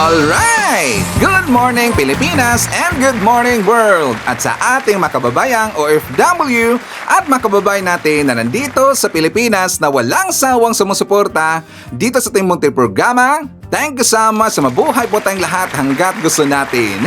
Alright! Good morning Pilipinas and good morning world! At sa ating makababayang OFW at makababay natin na nandito sa Pilipinas na walang sawang sumusuporta dito sa ating munting programa, thank you so much, mabuhay po tayong lahat hanggat gusto natin.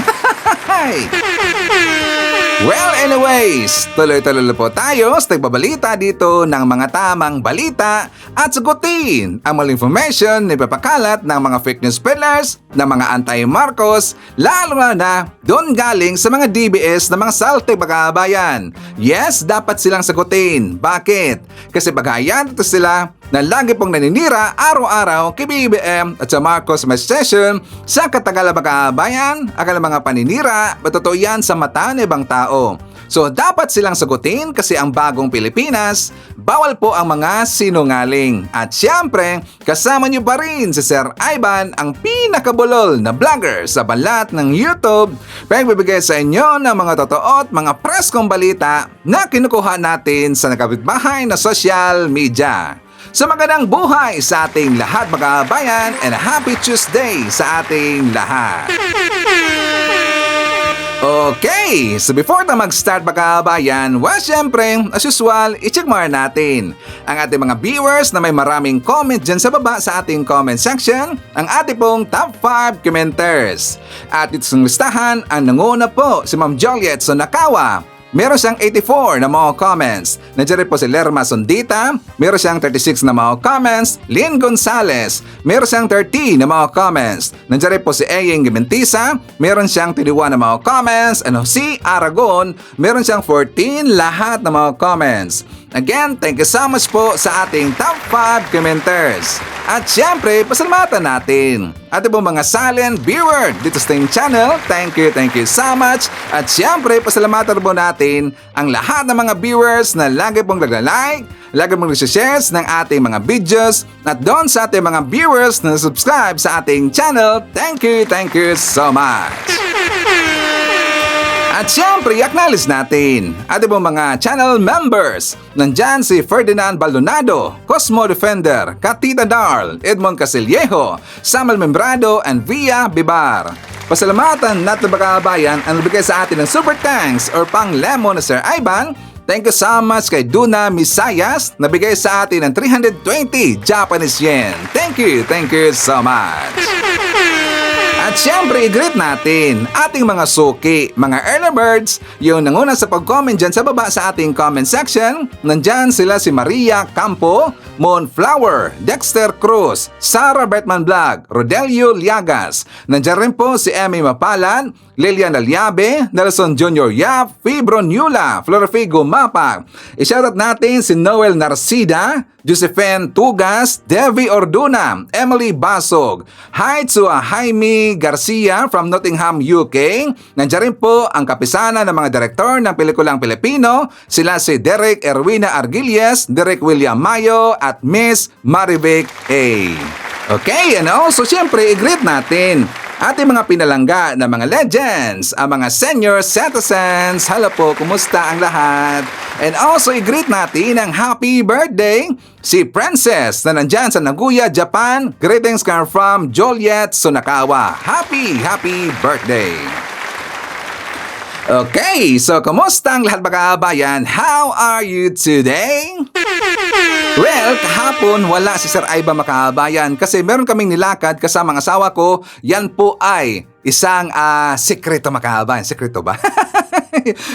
Well, anyways, tuloy-tuloy po tayo sa nagbabalita dito ng mga tamang balita at sagutin ang maling information na ipapakalat ng mga fake news peddlers, ng mga anti-Marcos, lalo na doon galing sa mga DBS na mga salty bagabayan. Yes, dapat silang sagutin. Bakit? Kasi bagayan ito sila na lagi pong naninira araw-araw kay BBM at sa Marcos administration sa Katagala Bagabayan, akala mga paninira, totoo yan sa mata ng ibang tao. So dapat silang sagutin kasi ang bagong Pilipinas, bawal po ang mga sinungaling. At syempre, kasama niyo pa rin si Sir Ivan, ang pinakabulol na vlogger sa balat ng YouTube, pagbibigay sa inyo ng mga totoo at mga preskong balita na kinukuha natin sa nakapitbahay na social media. So magandang buhay sa ating lahat mga kabayan and a happy Tuesday sa ating lahat. Okay, so before na mag-start mga kabayan, well syempre, as usual, i-check more natin ang ating mga viewers na may maraming comment dyan sa baba sa ating comment section, ang ating pong top 5 commenters. At ito sa listahan, ang nanguna po si Ma'am Joliet Sonakawa. Meron siyang 84 na mga comments. Nandiyan rin po si Lerma Sondita. Meron siyang 36 na mga comments. Lynn Gonzalez. Meron siyang 30 na mga comments. Nandiyan rin po si Eying Gimentisa. Meron siyang 31 na mga comments. Si Aragon. Meron siyang 14 lahat na mga comments. Again, thank you so much po sa ating top 5 commenters. At syempre, pasalamatan natin ating po mga silent viewer dito sa ating channel. Thank you so much. At syempre, pasalamatan po natin ang lahat ng mga viewers na lagi pong nagla-like, lagi pong nag-share ng ating mga videos, at doon sa ating mga viewers na subscribe sa ating channel. Thank you so much. At syempre, i-acknowledge natin ating pong mga channel members. Nandyan si Ferdinand Baldonado, Cosmo Defender, Katita Darl, Edmond Casillejo, Samuel Membrado, and Via Bibar. Pasalamatan natin mga kabayan ang nabigay sa atin ng super thanks or pang lemon na Sir Ivan. Thank you so much kay Duna Misayas, nabigay sa atin ng 320 Japanese yen. Thank you so much. At syempre, i-greet natin ating mga suki, mga early birds, yung nanguna sa pag-comment dyan sa baba sa ating comment section. Nandyan sila si Maria Campo, Moonflower, Dexter Cruz, Sarah Bertman Vlog, Rodelio Liagas. Nandyan rin po si Emmy Mapalan, Lilian Alyabe, Nelson Jr. Yap, Fibron Yula, Florifigo Mapa. I-shoutout natin si Noel Narcida, Josephine Tugas, Devi Orduna, Emily Basog. Hi to Jaime Garcia from Nottingham, UK. Nandiyan rin po ang kapisanan ng mga direktor ng pelikulang Pilipino. Sila si Derek Erwina Argilies, Derek William Mayo at Miss Marivic A. Okay, and also syempre i-greet natin ating mga pinalangga na mga legends, ang mga senior citizens. Hello po, kumusta ang lahat? And also i-greet natin ang happy birthday si Princess na nandyan sa Nagoya, Japan. Greetings from Joliet Sonakawa. Happy birthday! Okay, so kumusta ang lahat mga kabayan? How are you today? Well, kahapon wala si Sir Ivan makabayan kasi meron kaming nilakad kasama ang asawa ko. Yan po ay isang sekreto makabayan. Sekreto ba?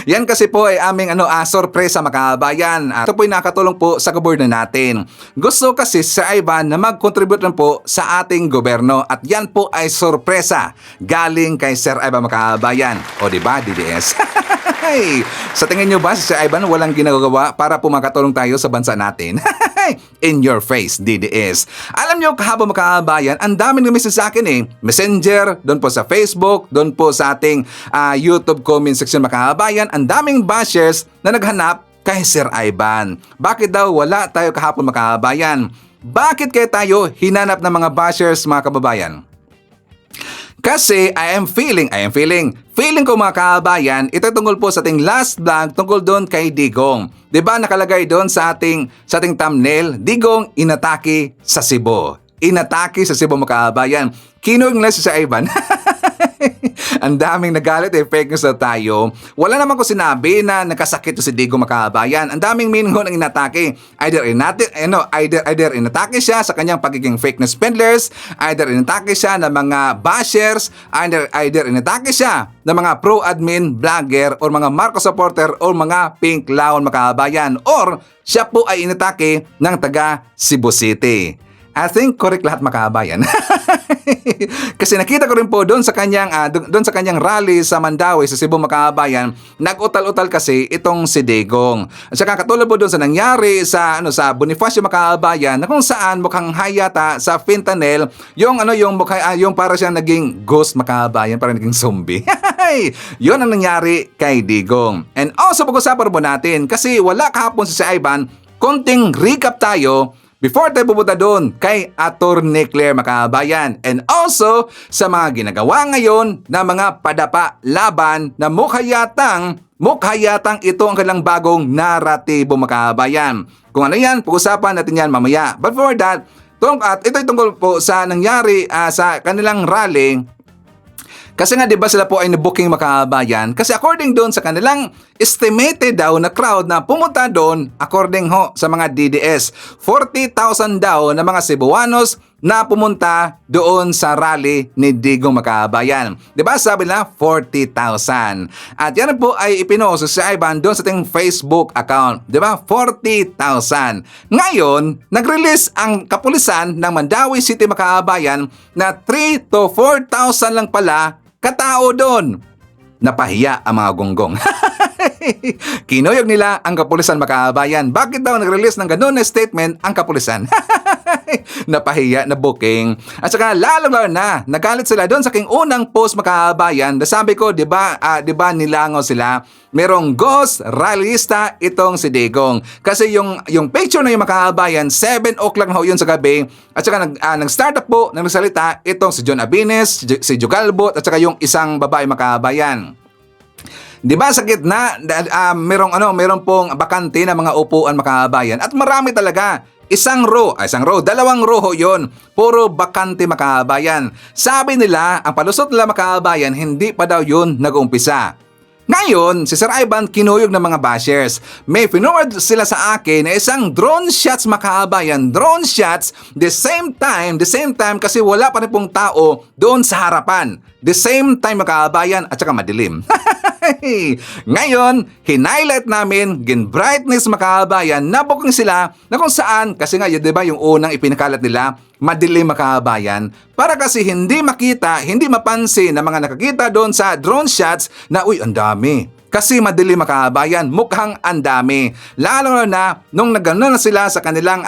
Yan kasi po ay aming sorpresa makabayan. Ito po ay nakatulong po sa gobyerno natin. Gusto kasi si Sir Ivan na mag-contribute lang po sa ating gobyerno at yan po ay sorpresa galing kay Sir Ivan makabayan. O diba, DDS? Sa tingin nyo ba si Sir Ivan walang ginagawa para po makatulong tayo sa bansa natin? In your face, DDS. Alam nyo, kahapon mga kabayan, ang daming message sa akin Messenger, doon po sa Facebook, doon po sa ating YouTube comment section mga kabayan, ang daming bashers na naghanap kay Sir Ivan. Bakit daw wala tayo kahapon mga kabayan? Bakit kaya tayo hinanap ng mga bashers mga kababayan? Kasi I am feeling ko mga kabayan, ito tungkol po sa ating last vlog tungkol doon kay Digong. Diba nakalagay doon sa ating thumbnail, Digong inatake sa Cebu. inatake sa Cebu mga kababayan. Kinuwing na si Sir Ivan. Ang daming nagalit fake news na tayo. Wala naman ko sinabi na nakasakit to si Digong mga kababayan. Ang daming meaning ng inatake. Either inatake siya sa kanyang pagiging fake news peddlers, either inatake siya ng mga bashers, either inatake siya ng mga pro-admin vlogger or mga Marcos supporter or mga pink laon mga kababayan, or siya po ay inatake ng taga Cebu City. I think correct lahat mga kababayan. Kasi nakita ko rin po doon sa kanyang rally sa Mandaue sa Cebu mga kababayan, nag-utal-utal kasi itong si Digong. At saka katulad po doon sa nangyari sa Bonifacio mga kababayan, na kung saan mukhang hayata sa fentanyl yung para siyang naging ghost mga kababayan, para naging zombie. Yun ang nangyari kay Digong. And also pag-usapan po natin kasi wala kahapon si Ivan, konting recap tayo before tayo pupunta doon kay Atty. Claire mga kababayan, and also sa mga ginagawa ngayon na mga padapa laban na mukhayatang ito ang kanilang bagong naratibo mga kababayan. Kung ano yan, pag-usapan natin yan mamaya. But for that, ito'y tungkol po sa nangyari sa kanilang rally. Kasi nga 'di ba sila po ay na-booking mga kababayan, kasi according doon sa kanilang estimated daw na crowd na pumunta doon, according sa mga DDS, 40,000 daw na mga Cebuanos na pumunta doon sa rally ni Digong mga kababayan. 'Di ba sabi nila 40,000. At yan po ay ipinost sa Ivan doon sa ating Facebook account. 'Di ba? 40,000. Ngayon, nag-release ang kapulisan ng Mandaue City mga kababayan na 3 to 4,000 lang pala katao doon. Napahiya ang mga gonggong. Kinuyog nila ang kapulisan mga kababayan. Bakit daw nag-release ng ganun na statement ang kapulisan? Napahiya na booking. At saka lalo na nagalit sila doon sa aking unang post mga kababayan. Sabi ko, 'di ba nilangaw sila? Merong ghost rallyista itong si Digong. Kasi yung picture na yung mga kababayan, 7 o'clock na yun sa gabi. At saka nag-start up po, nagsalita itong si John Abines, si Jugalbot, at saka yung isang babae mga kababayan. 'Di ba sa gitna merong pong bakante na mga upuan mga kababayan, at marami talaga. Dalawang row yon. Puro bakante mga kababayan. Sabi nila, ang palusot nila mga kababayan, hindi pa daw yun nag-umpisa. Ngayon, si Sir Ivan kinuyog ng mga bashers. May pinoward sila sa akin na isang drone shots mga kababayan. Drone shots, the same time kasi wala pa rin pong tao doon sa harapan. The same time mga kababayan, at saka madilim. Ngayon, hinighlight namin, gin-brightness mga kababayan, nabuking sila na kung saan, kasi nga yun diba yung unang ipinakalat nila, madilim mga kababayan, para kasi hindi makita, hindi mapansin na mga nakakita doon sa drone shots na uy, ang dami. Kasi madilim mga kababayan, mukhang ang dami. Lalo na nung nagano na sila sa kanilang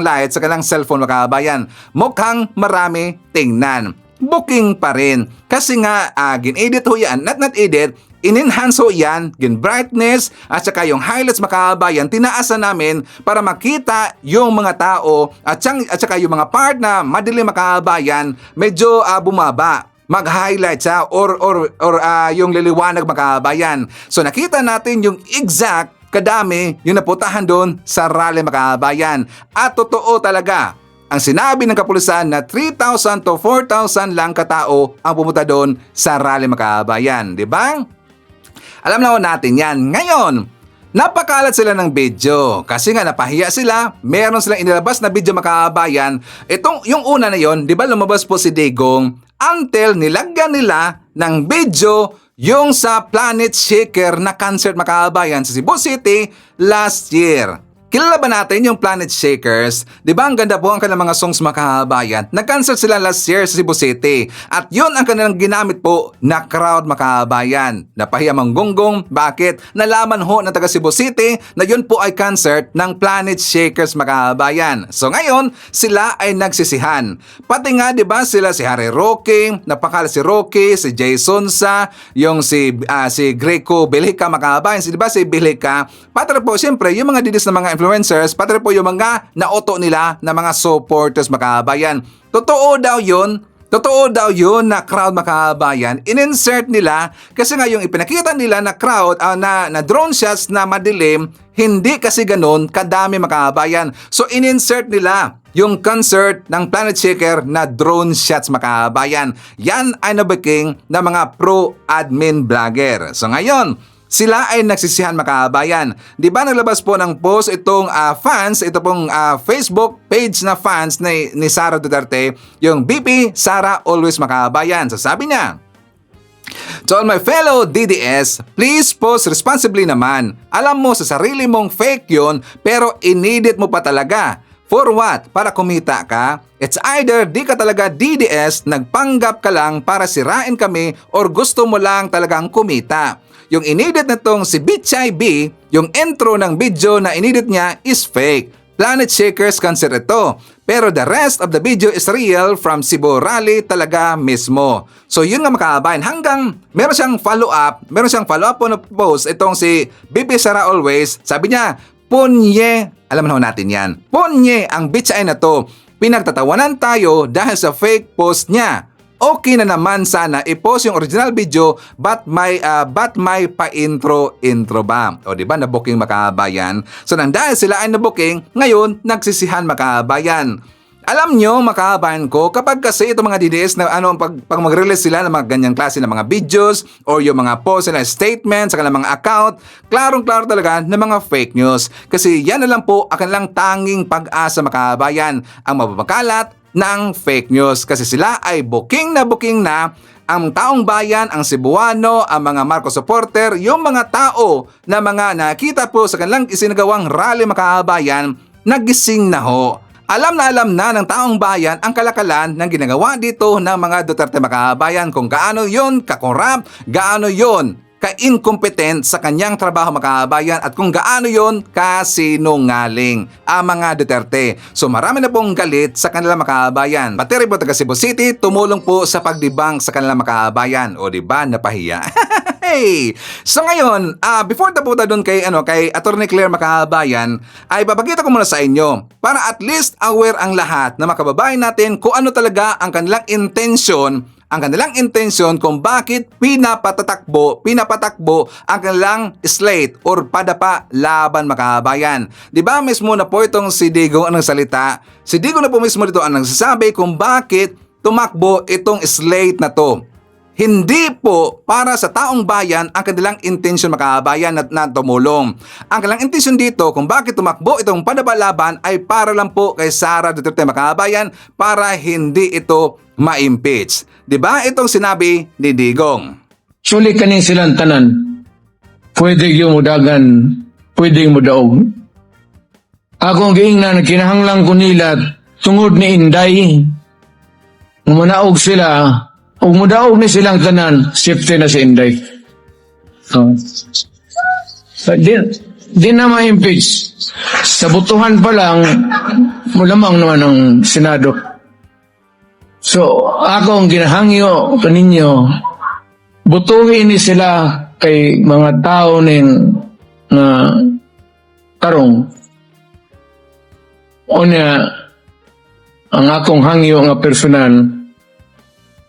light, sa kanilang cellphone mga kababayan, mukhang marami tingnan. Booking pa rin. Kasi nga, gin-edit ho yan, not edit, in-enhance ho yan, gin-brightness, at saka yung highlights mga kababayan, tinaasan namin para makita yung mga tao, at saka yung mga part na madilim mga kababayan, medyo bumaba. Mag-highlight siya or yung liliwanag mga kababayan. So nakita natin yung exact kadami yung naputahan doon sa rally mga kababayan. At totoo talaga, ang sinabi ng kapulisan na 3,000 to 4,000 lang katao ang pumunta doon sa rally mga kababayan. Di ba? Alam na natin yan. Ngayon, napakalat sila ng video. Kasi nga napahiya sila. Meron silang inilabas na video mga kababayan. Yung una na yon, di ba lumabas po si Digong until nilagyan nila ng video yung sa Planet Shaker na concert mga kababayan sa Cebu City last year. Kilala ba natin yung Planet Shakers? Di ba ang ganda po ang kanilang mga songs mga kababayan? Nag-concert sila last year sa Cebu City. At yun ang kanilang ginamit po na crowd mga kababayan. Napahiya mang gonggong. Bakit? Nalaman ho ng taga Cebu City na yun po ay concert ng Planet Shakers mga kababayan. So ngayon, sila ay nagsisihan. Pati nga di ba sila si Harry Roque, napakala si Roque, si Jason Sa, yung si Greco Belhica mga kababayan. Di ba si Belhica? Pati po siyempre yung mga didis na mga influencers, pati po yung mga naoto nila na mga supporters mga kababayan. Totoo daw yun na crowd mga kababayan. In-insert nila kasi nga yung ipinakita nila na crowd, na drone shots na madilim, hindi kasi ganun kadami mga kababayan. So in-insert nila yung concert ng Planet Shaker na drone shots mga kabayan. Yan ay nabaking na mga pro-admin vlogger. So ngayon, sila ay nagsisihan mga kabayan. Di ba naglabas po ng post itong fans, ito pong Facebook page na fans ni Sara Duterte, yung BP Sara Always mga kabayan. So sabi niya, "To all my fellow DDS, please post responsibly naman. Alam mo sa sarili mong fake yun, pero inedit mo pa talaga. For what? Para kumita ka? It's either di ka talaga DDS, nagpanggap ka lang para sirain kami, or gusto mo lang talagang kumita. Yung inedit na tong si Bichay B, yung intro ng video na inedit niya is fake. Planet Shakers concert ito. Pero the rest of the video is real from Cebu Rally talaga mismo." So yun nga makabayan. Hanggang meron siyang follow-up po na post itong si BP Sara Always. Sabi niya, "Punye," alam naman natin yan, "punye ang bitch ay na to. Pinagtatawanan tayo dahil sa fake post niya. Okay na naman sana i-post yung original video, but may pa-intro ba?" O diba, na-booking makabayan. So nang dahil sila ay na-booking, ngayon nagsisihan makabayan. Alam nyo makabayan ko, kapag kasi itong mga DDS na pag mag-release sila ng mga ganyang klase ng mga videos or yung mga post na statements sa kanilang mga account, klarong-klaro talaga na mga fake news. Kasi yan na lang po ang kanilang tanging pag-asa makabayan, ang mapapakalat ng fake news, kasi sila ay booking na ang taong bayan, ang Cebuano, ang mga Marcos supporter, yung mga tao na mga nakita po sa kanilang isinagawang rally makabayan, nagising na ho. Alam na ng taong bayan ang kalakalan ng ginagawa dito ng mga Duterte makabayan, kung gaano yon kakorap, gaano yon ka-incompetent sa kanyang trabaho makabayan, at kung gaano yon kasinungaling ang mga Duterte. So marami na pong galit sa kanilang makabayan. Pati rin po taga Cebu City tumulong po sa pagdibang sa kanilang makabayan. O diba, napahiya. Hey! So ngayon, before taputa doon kay Attorney Claire makabayan, ay papakita ko muna sa inyo para at least aware ang lahat na makababayan natin kung ano talaga ang kanilang intention kung bakit pinapatakbo ang kanilang slate or padapa laban makabayan. Di ba mismo na po itong si Digong ang nagsalita? Si Digong na po mismo dito ang nagsasabi kung bakit tumakbo itong slate na to. Hindi po para sa taong bayan ang kanilang intensyon makabayan na tumulong. Ang kanilang intensyon dito kung bakit tumakbo itong padabalaban ay para lang po kay Sara Duterte makabayan, para hindi ito ma-impeach. Diba itong sinabi ni Digong? Sulit kanin silang tanan. Pwede yung mudagan, pwede yung mudaog. Akong giingnan, kinahanglang ko nila tungod ni Inday. Manaog sila, o mudaog ni silang tanan, safety na si Inday. Di na ma-impeach. Sa butuhan pa lang, mulamang naman ng Senado. So, akong ginahangyo kaninyo, butuhin ni sila kay mga tao ning nga tarong. O niya, ang akong hangyo nga personal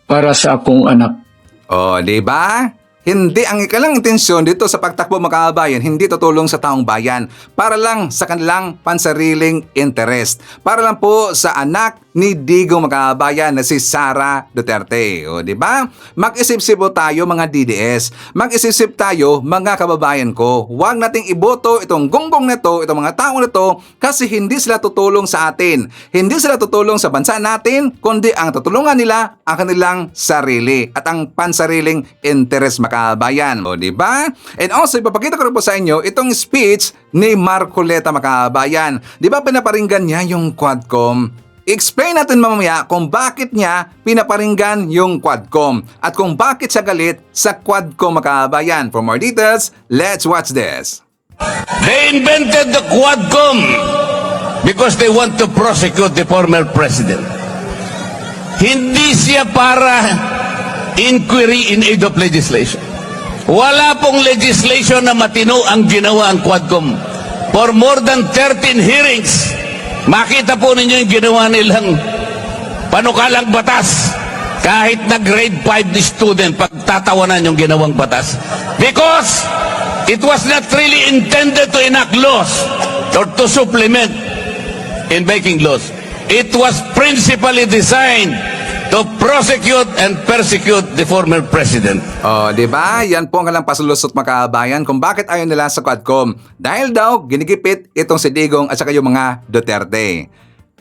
para sa akong anak. O, di ba? Hindi ang ikalang intensyon dito sa pagtakbo makabayan, hindi tutulong sa taong bayan, para lang sa kanilang pansariling interest. Para lang po sa anak ni Digong makabayan na si Sara Duterte. O, di ba? Mag-isip-isip po tayo mga DDS. Mag-isip-isip tayo mga kababayan ko. Huwag nating iboto itong gonggong na to, itong mga tao na to, kasi hindi sila tutulong sa atin. Hindi sila tutulong sa bansa natin, kundi ang tutulungan nila ang kanilang sarili at ang pansariling interest makabayan. O, di ba? And also, ipapakita ko rin po sa inyo itong speech ni Marcoleta makabayan. Di ba pinaparinggan niya yung Quadcom? Explain natin mamaya kung bakit niya pinaparinggan yung Quadcom at kung bakit siya galit sa Quadcom makabayan. For more details, let's watch this. They invented the Quadcom because they want to prosecute the former president. Hindi siya para inquiry in aid of legislation. Wala pong legislation na matino ang ginawa ang Quadcom. For more than 13 hearings, makita po ninyo yung ginawa nilang panukalang batas. Kahit na grade 5 ni student, pagtatawanan yung ginawang batas. Because it was not really intended to enact laws or to supplement in making laws. It was principally designed to prosecute and persecute the former president. Oh, di ba? Yan po ang kalang pasulusot mga kabayan kung bakit ayaw nila sa Quadcom. Dahil daw ginigipit itong si Digong at saka yung mga Duterte.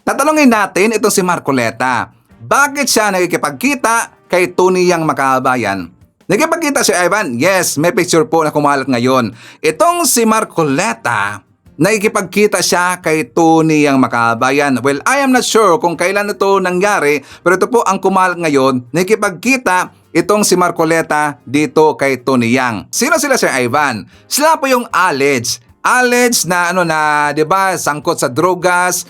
Tatanungin natin itong si Marcoleta. Bakit siya nakikipagkita kay Tony Yang makabayan? Nakikipagkita si Ivan? Yes, may picture po na kumalat ngayon. Itong si Marcoleta, nakikipagkita siya kay Tony Yang makabayan. Well, I am not sure kung kailan ito nangyari, pero ito po ang kumalat ngayon. Nakikipagkita itong si Marcoleta dito kay Tony Yang. Sino sila, Sir Ivan? Sila po yung alleged na 'di ba, sangkot sa drogas,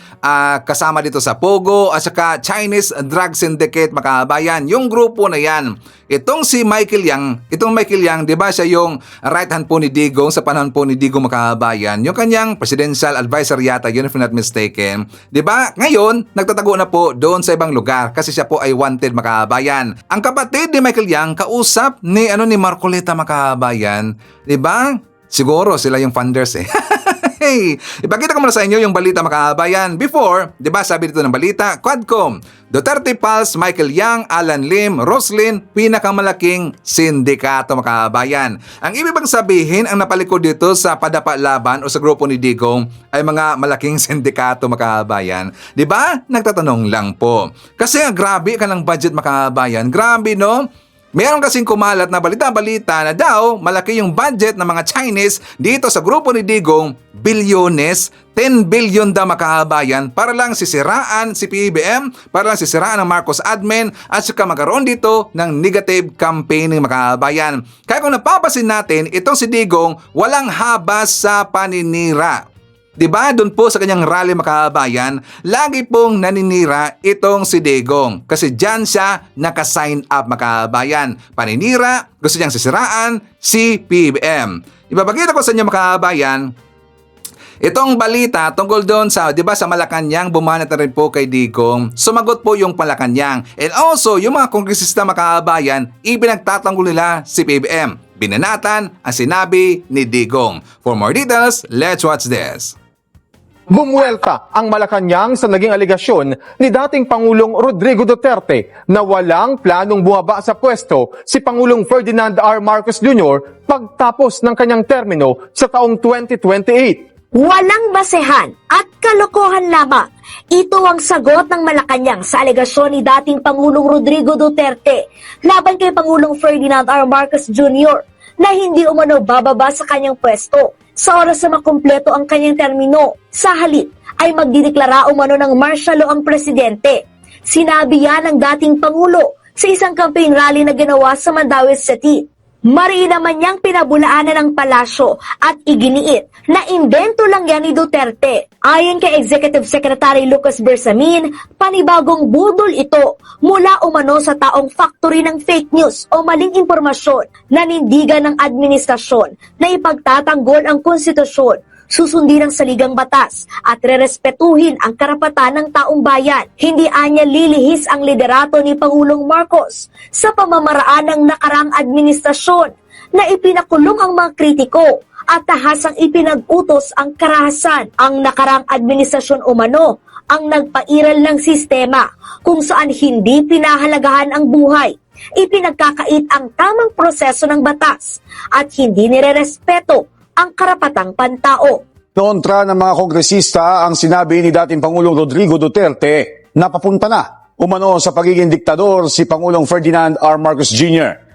kasama dito sa Pogo at saka Chinese drug syndicate makabayan. Yung grupo na 'yan. Itong Michael Yang, 'di ba, siya yung right hand po ni Digong sa panahon po ni Digong makabayan. Yung kanyang presidential advisor yata, yun if not mistaken. 'Di ba? Ngayon, nagtatago na po doon sa ibang lugar kasi siya po ay wanted makabayan. Ang kapatid ni Michael Yang kausap ni Marcoleta makabayan, 'di ba? Siguro sila yung funders eh. Hey, ipakita ko muna sa inyo yung balita makabayan. Before, di ba sabi dito ng balita, Quadcom, Duterte Pulse, Michael Yang, Alan Lim, Roslyn, pinakamalaking sindikato makabayan. Ang ibig bang sabihin, ang napalikod dito sa padapa laban o sa grupo ni Digong ay mga malaking sindikato makabayan. Di ba? Nagtatanong lang po. Kasi grabe ka ng budget makabayan. Grabe, no? Meron kasing kumalat na balita-balita na daw malaki yung budget ng mga Chinese dito sa grupo ni Digong, bilyones, 10 billion daw makahabayan para lang sisiraan si PBBM, para lang sisiraan ng Marcos admin at saka magkaroon dito ng negative campaigning makahabayan. Kaya kung napapasin natin, itong si Digong walang habas sa paninira. Diba, doon po sa kanyang rally makabayan, lagi pong naninira itong si Digong. Kasi dyan siya naka-sign up makabayan. Paninira, gusto niyang sisiraan si PBBM. Ipapakita ko sa inyo makabayan, itong balita tungkol doon sa, di ba, sa Malacanang, bumanat na rin po kay Digong. Sumagot po yung Malacanang. And also, yung mga kongresista makabayan, ipinagtatanggol nila si PBBM. Binanatan ang sinabi ni Digong. For more details, let's watch this. Bumuelta ang Malacanang sa naging aligasyon ni dating Pangulong Rodrigo Duterte na walang planong bumaba sa pwesto si Pangulong Ferdinand R. Marcos Jr. pagtapos ng kanyang termino sa taong 2028. Walang basehan at kalokohan lamang. Ito ang sagot ng Malacanang sa alegasyon ni dating Pangulong Rodrigo Duterte laban kay Pangulong Ferdinand R. Marcos Jr. na hindi umano bababa sa kanyang pwesto sa oras na makumpleto ang kanyang termino. Sa halip ay magdideklara umano ng martial law ang presidente. Sinabi yan ng dating Pangulo sa isang campaign rally na ginawa sa Mandaue City. Mariin naman niyang pinabulaanan ng palasyo at iginiit na imbento lang yan ni Duterte. Ayon kay Executive Secretary Lucas Bersamin, panibagong budol ito mula umano sa taong factory ng fake news o maling impormasyon na nindigan ng administrasyon na ipagtatanggol ang konstitusyon, susundin ang saligang batas at rerespetuhin ang karapatan ng taong bayan. Hindi anya lilihis ang liderato ni Pangulong Marcos sa pamamaraan ng nakarang administrasyon na ipinakulong ang mga kritiko at tahasang ipinag-utos ang karahasan. Ang nakarang administrasyon umano ang nagpairal ng sistema kung saan hindi pinahalagahan ang buhay, ipinagkakait ang tamang proseso ng batas at hindi nirerespeto ang karapatang pantao. Kontra ng mga kongresista ang sinabi ni dating Pangulong Rodrigo Duterte na papunta na umano sa pagiging diktador si Pangulong Ferdinand R. Marcos Jr.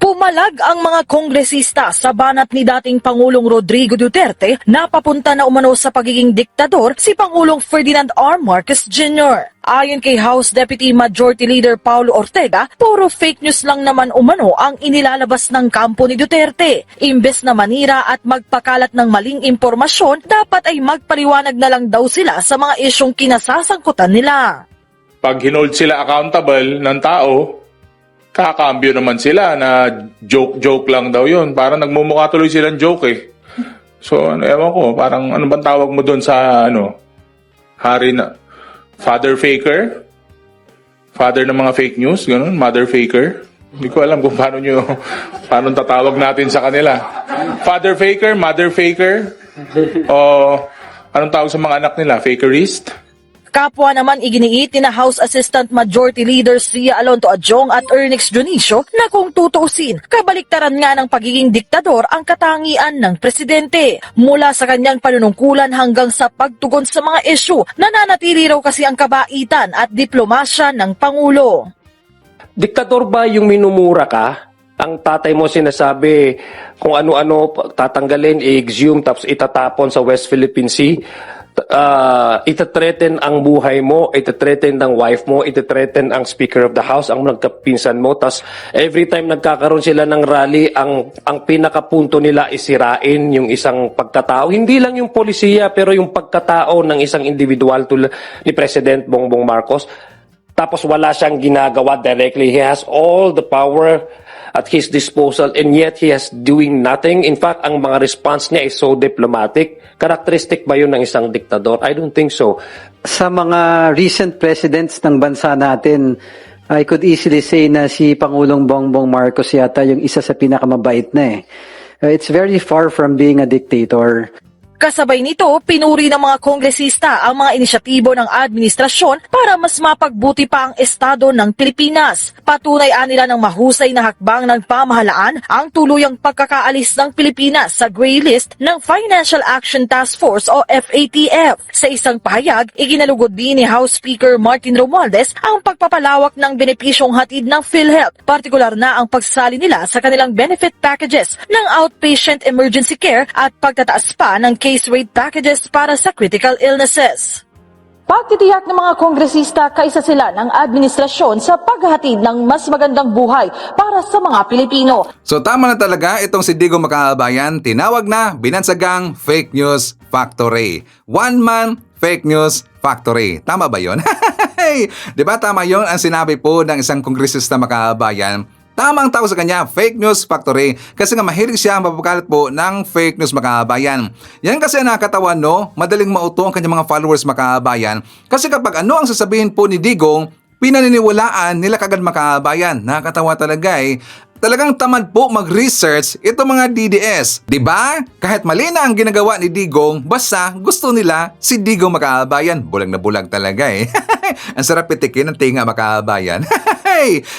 Pumalag ang mga kongresista sa banat ni dating Pangulong Rodrigo Duterte na papunta na umano sa pagiging diktador si Pangulong Ferdinand R. Marcos Jr. Ayon kay House Deputy Majority Leader Paulo Ortega, puro fake news lang naman umano ang inilalabas ng kampo ni Duterte. Imbes na manira at magpakalat ng maling impormasyon, dapat ay magpaliwanag na lang daw sila sa mga isyong kinasasangkutan nila. Pag hinold sila accountable ng tao, kakambyo naman sila na joke lang daw yun. Parang nagmumukha tuloy silang joke eh. So, ewan ko, parang ano bang tawag mo doon sa hari na father faker? Father ng mga fake news, ganun, mother faker. Hindi ko alam kung paano tatawag natin sa kanila. Father faker, mother faker, o anong tawag sa mga anak nila? Fakerist? Kapwa naman iginiit ni na House Assistant Majority Leaders Ria Alonto Adjong at Ernix Dionisio na kung tutuusin, kabaliktaran nga ng pagiging diktador ang katangian ng presidente. Mula sa kanyang panunungkulan hanggang sa pagtugon sa mga isyu, nananatili raw kasi ang kabaitan at diplomasya ng Pangulo. Diktador ba yung minumura ka? Ang tatay mo sinasabi kung ano-ano tatanggalin, i-exhume, tapos itatapon sa West Philippine Sea. Itatreten ang buhay mo, itatreten ng wife mo, itatreten ang Speaker of the House, ang nagkapinsan mo. Tapos every time nagkakaroon sila ng rally, ang pinakapunto nila isirain yung isang pagkatao. Hindi lang yung polisiya, pero yung pagkatao ng isang individual tulad ni President Bongbong Marcos. Tapos wala siyang ginagawa directly. He has all the power at his disposal and yet he has doing nothing. In fact, ang mga response niya is so diplomatic. Characteristic ba yun ng isang diktador? I don't think so. Sa mga recent presidents ng bansa natin, I could easily say na si Pangulong Bongbong Marcos yata yung isa sa pinakamabait na eh. It's very far from being a dictator. Kasabay nito, pinuri ng mga kongresista ang mga inisyatibo ng administrasyon para mas mapagbuti pa ang estado ng Pilipinas. Patunay nila ng mahusay na hakbang ng pamahalaan ang tuluyang pagkakaalis ng Pilipinas sa gray list ng Financial Action Task Force o FATF. Sa isang pahayag, iginalugod din ni House Speaker Martin Romualdez ang pagpapalawak ng benepisyong hatid ng PhilHealth, partikular na ang pagsali nila sa kanilang benefit packages ng outpatient emergency care at pagtataas pa ng case rate packages para sa critical illnesses. Pagtitiyak ng mga kongresista kaisa sila ng administrasyon sa paghahatid ng mas magandang buhay para sa mga Pilipino. So tama na talaga itong si Digong Makabayan, tinawag na binansagang fake news factory. One man fake news factory. Tama ba yun? Di ba tama yun ang sinabi po ng isang kongresista Makabayan? Tamang tao sa kanya, fake news factory, kasi nga mahilig siya mapapakalat po ng fake news Makabayan. Yan kasi nakakatawa, no? Madaling mauto ang kanyang mga followers Makabayan, kasi kapag ano ang sasabihin po ni Digong, pinaniniwalaan nila kagad Makabayan. Nakakatawa talaga eh. Talagang tamad po mag-research ito mga DDS. Diba? Kahit mali na ang ginagawa ni Digong, basta gusto nila si Digong Makabayan. Bulag na bulag talaga eh. Ang sarap pitikin ng tinga Makabayan.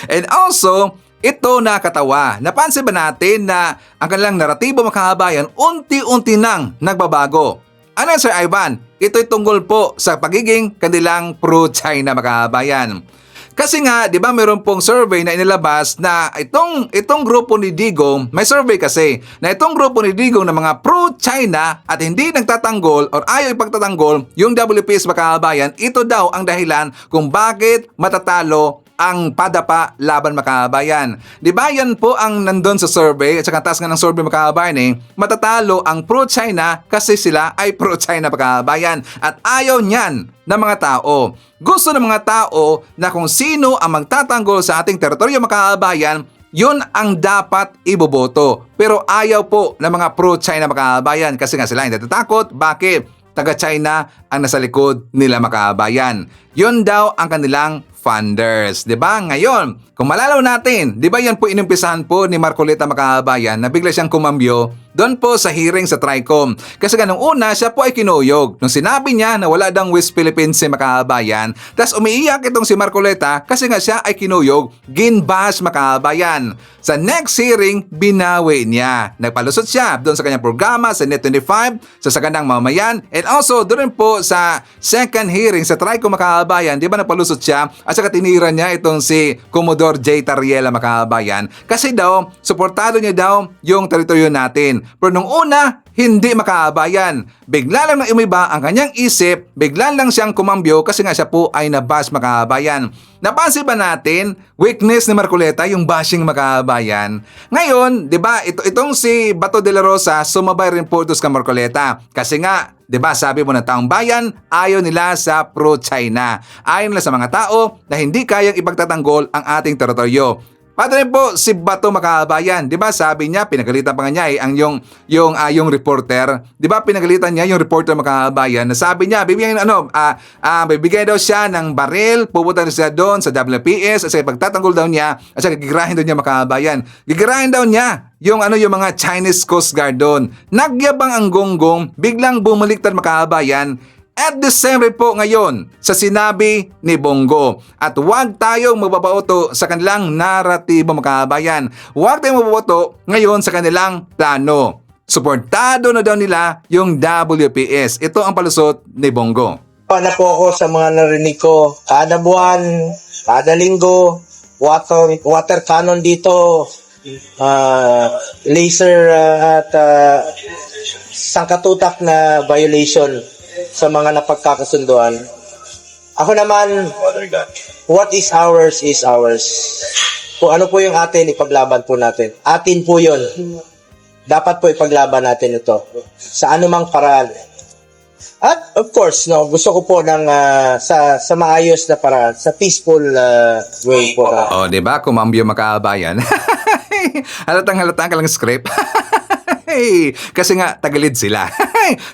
And also, ito nakakatawa. Napansin ba natin na ang kanilang naratibo Makabayan unti-unti nang nagbabago? Ano yan, Sir Ivan? Ito'y tungkol po sa pagiging kanilang pro-China Makabayan. Kasi nga, di ba mayroon pong survey na inilabas na itong grupo ni Digong, may survey kasi, na itong grupo ni Digong na mga pro-China at hindi nagtatanggol or ayaw ipagtatanggol yung WPS Makabayan, ito daw ang dahilan kung bakit matatalo ang padapa laban Makabayan. Di ba yan po ang nandun sa survey at saka taas nga ng survey Makabayan eh, matatalo ang pro-China kasi sila ay pro-China Makabayan at ayaw niyan ng mga tao. Gusto ng mga tao na kung sino ang magtatanggol sa ating teritoryo Makabayan, yun ang dapat iboboto. Pero ayaw po ng mga pro-China Makabayan kasi nga sila hindi natatakot. Bakit? Taga-China ang nasa likod nila Makabayan. Yun daw ang kanilang funders. Diba? Ngayon, kung malalaw natin, di ba yan po inumpisahan po ni Marcoleta Makabayan na bigla siyang kumambyo doon po sa hearing sa TRICOM. Kasi nga nung una, siya po ay kinuyog. Nung sinabi niya na wala daw West Philippines si Makabayan, tas umiiyak itong si Marcoleta kasi nga siya ay kinuyog, ginbash Makabayan. Sa next hearing, binawi niya. Nagpalusot siya doon sa kanyang programa sa Net 25, sa Sagandang Mamayan, and also doon po sa second hearing sa TRICOM Makabayan, di ba nagpalusot siya at saka tinira niya itong si Commodore J. Tariela Makabayan kasi daw, suportado niya daw yung teritoryo natin. Pero nung una, hindi Makabayan. Bigla lang na umiba ang kanyang isip, bigla lang siyang kumambyo kasi nga siya po ay nabash Makabayan. Napansin ba natin, weakness ni Marcoleta yung bashing Makabayan? Ngayon, di ba, itong si Bato de la Rosa, sumabay rin po ito sa Marcoleta. Kasi nga, di ba, sabi mo ng taong bayan, ayaw nila sa pro-China. Ayaw nila sa mga tao na hindi kayang ipagtatanggol ang ating teritoryo. Pato rin po si Bato Makabayan, 'di ba? Sabi niya pinagalitan pa nga niya ang yung reporter, 'di ba? Pinagalitan niya yung reporter Makabayan. Na sabi niya bibigyan bibigyan daw siya ng baril, pupunta siya doon sa WPS at pagtatanggol daw niya at gigirahin daw niya Makabayan. Gigirahin daw niya yung mga Chinese Coast Guard doon. Nagyabang ang gonggong, biglang bumaliktad Makabayan. At the same rin po ngayon sa sinabi ni Bongo. At huwag tayong mababaoto sa kanilang naratibo mga kabayan. Huwag tayong mababaoto ngayon sa kanilang plano. Suportado na daw nila yung WPS. Ito ang palusot ni Bongo. Na po ako sa mga narinig ko. Kada buwan, kada linggo, water cannon dito, laser at sangkatutak na violation sa mga napagkakasunduan. Ako naman, what is ours is ours. Kung ano po yung atin, ipaglaban po natin. Atin po yun. Dapat po ipaglaban natin ito sa anumang paraan. At of course, gusto ko po ng sa maayos na paraan, sa peaceful way po. O, di ba? Kumambyo makabayan. Halatang-halata ka lang script. Kasi nga, tagalid sila.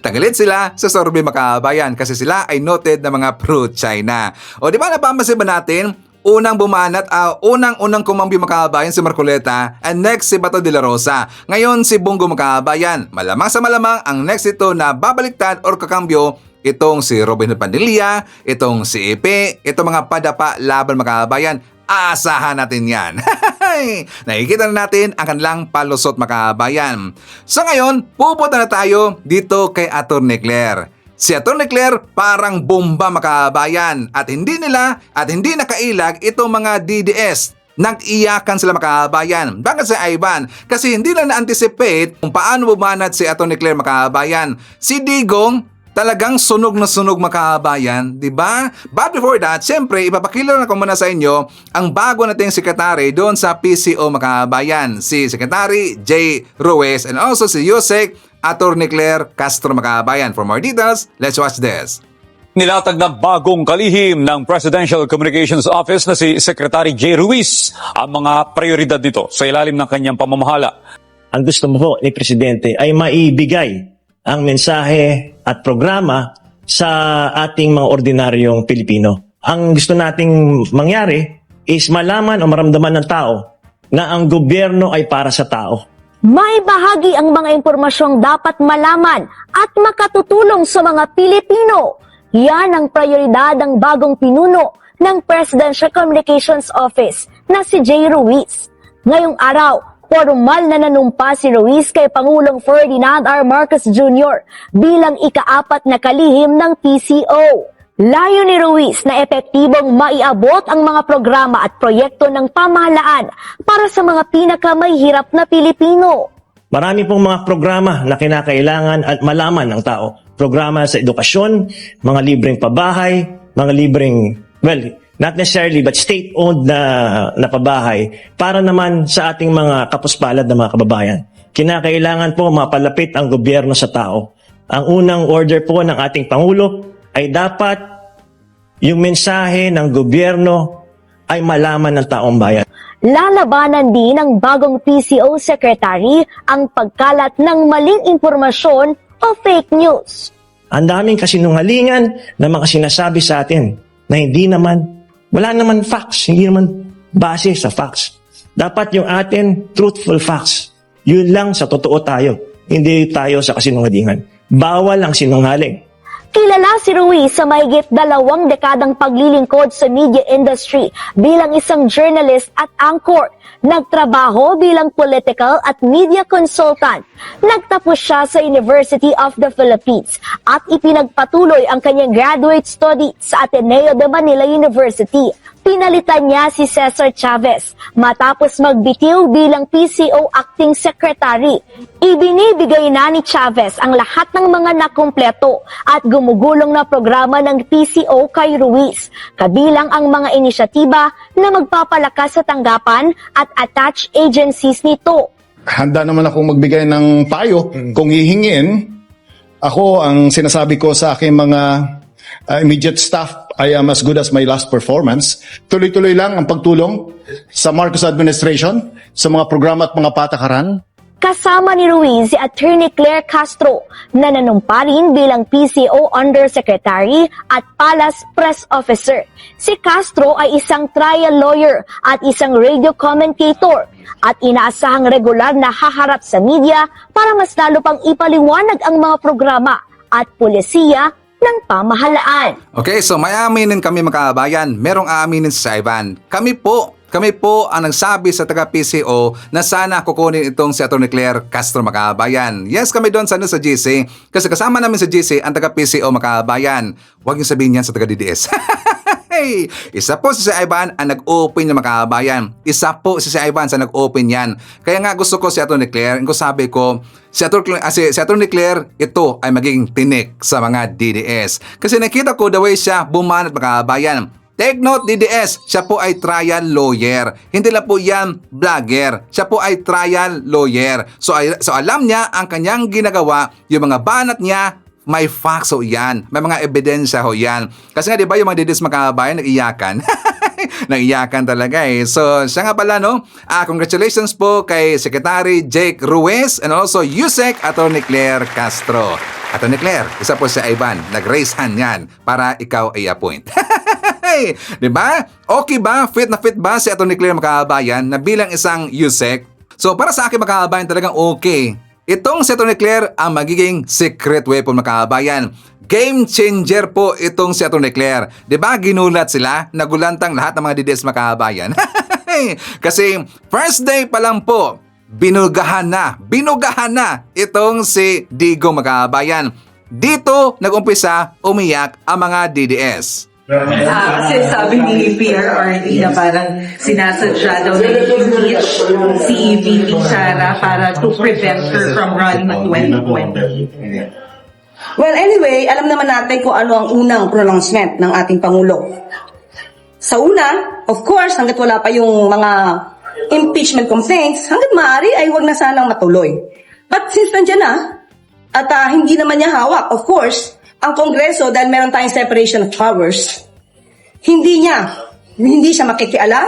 Tagalid sila sa Sorbe Makabayan kasi sila ay noted na mga pro-China. O, di ba napamasi ba natin? Unang bumanat, unang kumambyo Makabayan si Marcoleta and next si Bato de la Rosa. Ngayon si Bongo Makabayan. Malamang sa malamang ang next ito na babaliktad or kakambyo itong si Robin Hood Padilla, itong si Epe, itong mga padapa laban Makabayan. Aasahan natin yan. Nakikita na natin ang kanilang palusot Makabayan. So ngayon, pupunta na tayo dito kay Atty. Claire. Si Atty. Claire parang bomba Makabayan at hindi nakailag itong mga DDS. Nag-iyakan sila Makabayan. Bakit si Ivan? Kasi hindi lang na-anticipate kung paano bumanat si Atty. Claire Makabayan. Si Digong talagang sunog na sunog Makabayan, di ba? But before that, siyempre, ipapakilala ko muna sa inyo ang bago nating sekretary doon sa PCO Makabayan. Si Secretary J. Ruiz and also si Yusek Atty. Claire Castro Makabayan. For more details, let's watch this. Nilatag na bagong kalihim ng Presidential Communications Office na si Secretary J. Ruiz ang mga prioridad nito sa ilalim ng kanyang pamamahala. Ang gusto mo po ni Presidente ay maibigay ang mensahe at programa sa ating mga ordinaryong Pilipino. Ang gusto nating mangyari is malaman o maramdaman ng tao na ang gobyerno ay para sa tao. May bahagi ang mga impormasyong dapat malaman at makatutulong sa mga Pilipino. Yan ang prioridad ng bagong pinuno ng Presidential Communications Office na si J. Ruiz. Ngayong araw, formal na nanumpa si Ruiz kay Pangulong Ferdinand R. Marcos Jr. bilang ika-4 na kalihim ng PCO. Layo ni Ruiz na epektibong maiabot ang mga programa at proyekto ng pamahalaan para sa mga pinakamahihirap na Pilipino. Marami pong mga programa na kinakailangan at malaman ng tao. Programa sa edukasyon, mga libreng pabahay, mga libreng, not necessarily but state-owned na pabahay para naman sa ating mga kapuspalad na mga kababayan. Kinakailangan po mapalapit ang gobyerno sa tao. Ang unang order po ng ating Pangulo ay dapat yung mensahe ng gobyerno ay malaman ng taong bayan. Lalabanan din ng bagong PCO Secretary ang pagkalat ng maling impormasyon o fake news. Ang daming kasinungalingan na mga sinasabi sa atin na wala naman facts, hindi naman base sa facts. Dapat yung atin truthful facts. Yun lang sa totoo tayo. Hindi tayo sa kasinungalingan. Bawal ang sinungaling. Kilala si Ruiz sa mahigit 2 dekadang paglilingkod sa media industry bilang isang journalist at anchor. Nagtrabaho bilang political at media consultant. Nagtapos siya sa University of the Philippines at ipinagpatuloy ang kanyang graduate study sa Ateneo de Manila University. Pinalitan niya si Cesar Chavez matapos magbitiw bilang PCO Acting Secretary. Ibinibigay na ni Chavez ang lahat ng mga nakumpleto at gumugulong na programa ng PCO kay Ruiz, kabilang ang mga inisyatiba na magpapalakas sa tanggapan at attached agencies nito. Handa naman akong magbigay ng payo kung hihingin. Ako, ang sinasabi ko sa aking mga immediate staff, I am as good as my last performance. Tuloy-tuloy lang ang pagtulong sa Marcos administration, sa mga programa at mga patakaran. Kasama ni Ruiz si Atty. Claire Castro na nanumpa rin bilang PCO Undersecretary at Palace Press Officer. Si Castro ay isang trial lawyer at isang radio commentator at inaasahang regular na haharap sa media para mas lalo pang ipaliwanag ang mga programa at pulisiya ng pamahalaan. Okay, so may aaminin kami mga kabayan. Merong aaminin si Ivan. Kami po ang nagsabi sa taga-PCO na sana kukunin itong si Atty. Claire Castro mga kabayan. Yes, kami doon sa GC. Kasi kasama namin sa GC ang taga-PCO mga kabayan. Huwag niyo sabihin yan sa taga-DDS. Hey, isa po si Ivan ang nag-open ng mga kabayan. Isa po si Ivan sa nag-open yan. Kaya nga gusto ko si Atty. Claire. Kung sabi ko, si Atty. Claire, ito ay magiging tinik sa mga DDS. Kasi nakita ko the way siya bumanat mga kabayan. Take note, DDS, siya po ay trial lawyer. Hindi lang po yan vlogger. Siya po ay trial lawyer. So alam niya ang kanyang ginagawa, yung mga banat niya, may facts ho yan. May mga ebidensya ho yan. Kasi nga, di ba, yung mga DDS mga kabayan, nag-iyakan. Nag-iyakan talaga eh. So, siya nga pala, no? Congratulations po kay Secretary Jake Ruiz and also Yusek Atty. Claire Castro. Atty. Claire, isa po si Ivan. Nag-raise hand yan para ikaw ay appoint. Di ba? Okay ba? Fit na fit ba si Atty. Claire mga kabayan na bilang isang Yusek? So, para sa akin mga kabayan, talagang okay. Itong si Atty. Claire ang magiging secret weapon mga kabayan. Game changer po itong si Atty. Claire. Diba ginulat sila? Nagulantang lahat ng mga DDS mga kabayan. Kasi first day pa lang po, binugahan na itong si Digo mga kabayan. Dito nag-umpisa umiyak ang mga DDS. Kasi sabi ni PRRD na parang sinasadya daw na i-impeach si VP Sara para to prevent her from running at 2020. Well, anyway, alam naman natin kung ano ang unang pronouncement ng ating Pangulo. Sa una, of course, hanggat wala pa yung mga impeachment complaints, hanggat maaari ay huwag na sanang matuloy. But since nandiyan na, at hindi naman niya hawak, of course, ang Kongreso, dahil meron tayong separation of powers, hindi siya makikialam,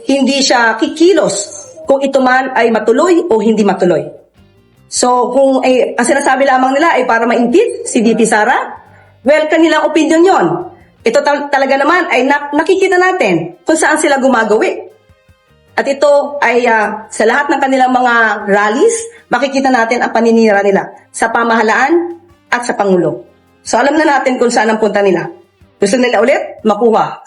hindi siya kikilos kung ito man ay matuloy o hindi matuloy. So, kung ang sinasabi lamang nila ay para maintid si VP Sara, well, kanilang opinion yon. Ito talaga naman ay nakikita natin kung saan sila gumagawi. At ito ay sa lahat ng kanilang mga rallies, makikita natin ang paninira nila sa pamahalaan at sa Pangulo. So alam na natin kung saan ang punta nila. Gusto nila ulit makuha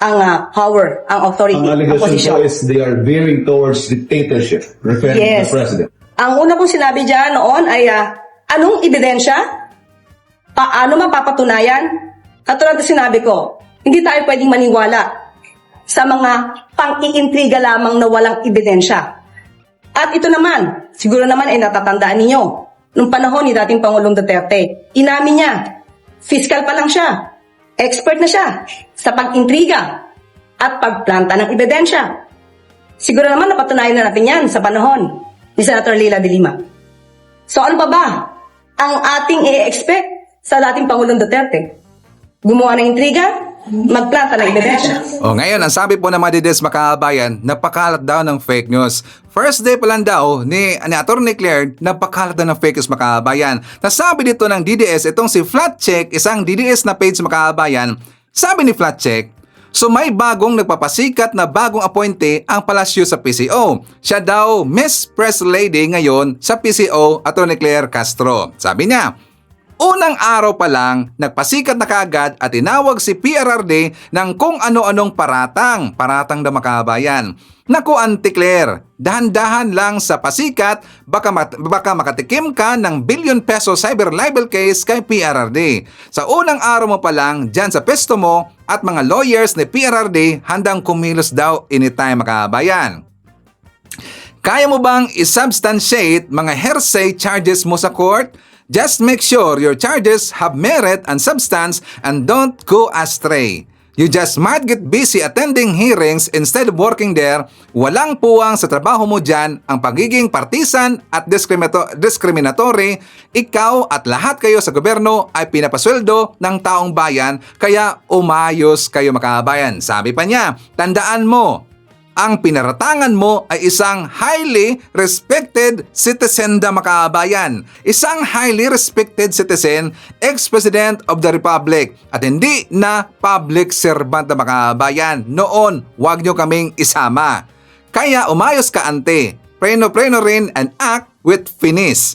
ang power, ang authority, Ang ang allegation posisyon. po is they are veering towards dictatorship, referring Yes. to the president. Ang una kong sinabi dyan noon ay anong ebidensya? Paano mapapatunayan? Katulad na sinabi ko, hindi tayo pwedeng maniwala sa mga pang-iintriga lamang na walang ebidensya. At ito naman, siguro naman ay natatandaan ninyo, nung panahon ni dating Pangulong Duterte, inamin niya, fiscal pa lang siya, expert na siya sa pag-intriga at pagplanta ng ebidensya. Siguro naman napatunayan na natin yan sa panahon ni Senator Leila de Lima. So ano pa ba ang ating i-expect sa dating Pangulong Duterte? Gumawa ng intriga, magplanta ng ebidensya. Ngayon, ang sabi po ng mga DDS makabayan, napakalat daw ng fake news. First day pa lang daw ni Atty. Claire, napakalat daw ng fake news makabayan. Nasabi dito ng DDS, itong si Flatcheck, isang DDS na page makabayan, sabi ni Flatcheck, so may bagong nagpapasikat na bagong appointee ang palasyo sa PCO. Siya daw Miss Press Lady ngayon sa PCO, Atty. Claire Castro. Sabi niya, unang araw pa lang, nagpasikat na kaagad at tinawag si PRRD ng kung ano-anong paratang na makabayan. Naku, Auntie Claire, dahan-dahan lang sa pasikat, baka makatikim ka ng billion peso cyber libel case kay PRRD. Sa unang araw mo pa lang, dyan sa pesto mo at mga lawyers ni PRRD, handang kumilos daw anytime makabayan. Kaya mo bang isubstantiate mga hearsay charges mo sa court? Just make sure your charges have merit and substance and don't go astray. You just might get busy attending hearings instead of working there. Walang puwang sa trabaho mo dyan ang pagiging partisan at discriminatory. Ikaw at lahat kayo sa gobyerno ay pinapasweldo ng taong bayan, kaya umayos kayo makabayan. Sabi pa niya, tandaan mo, ang pinaratangan mo ay isang highly respected citizen na makabayan. Isang highly respected citizen, ex-president of the republic, at hindi na public servant na makabayan. Noon, huwag nyo kaming isama. Kaya umayos ka, ante. Preno rin and act with finis.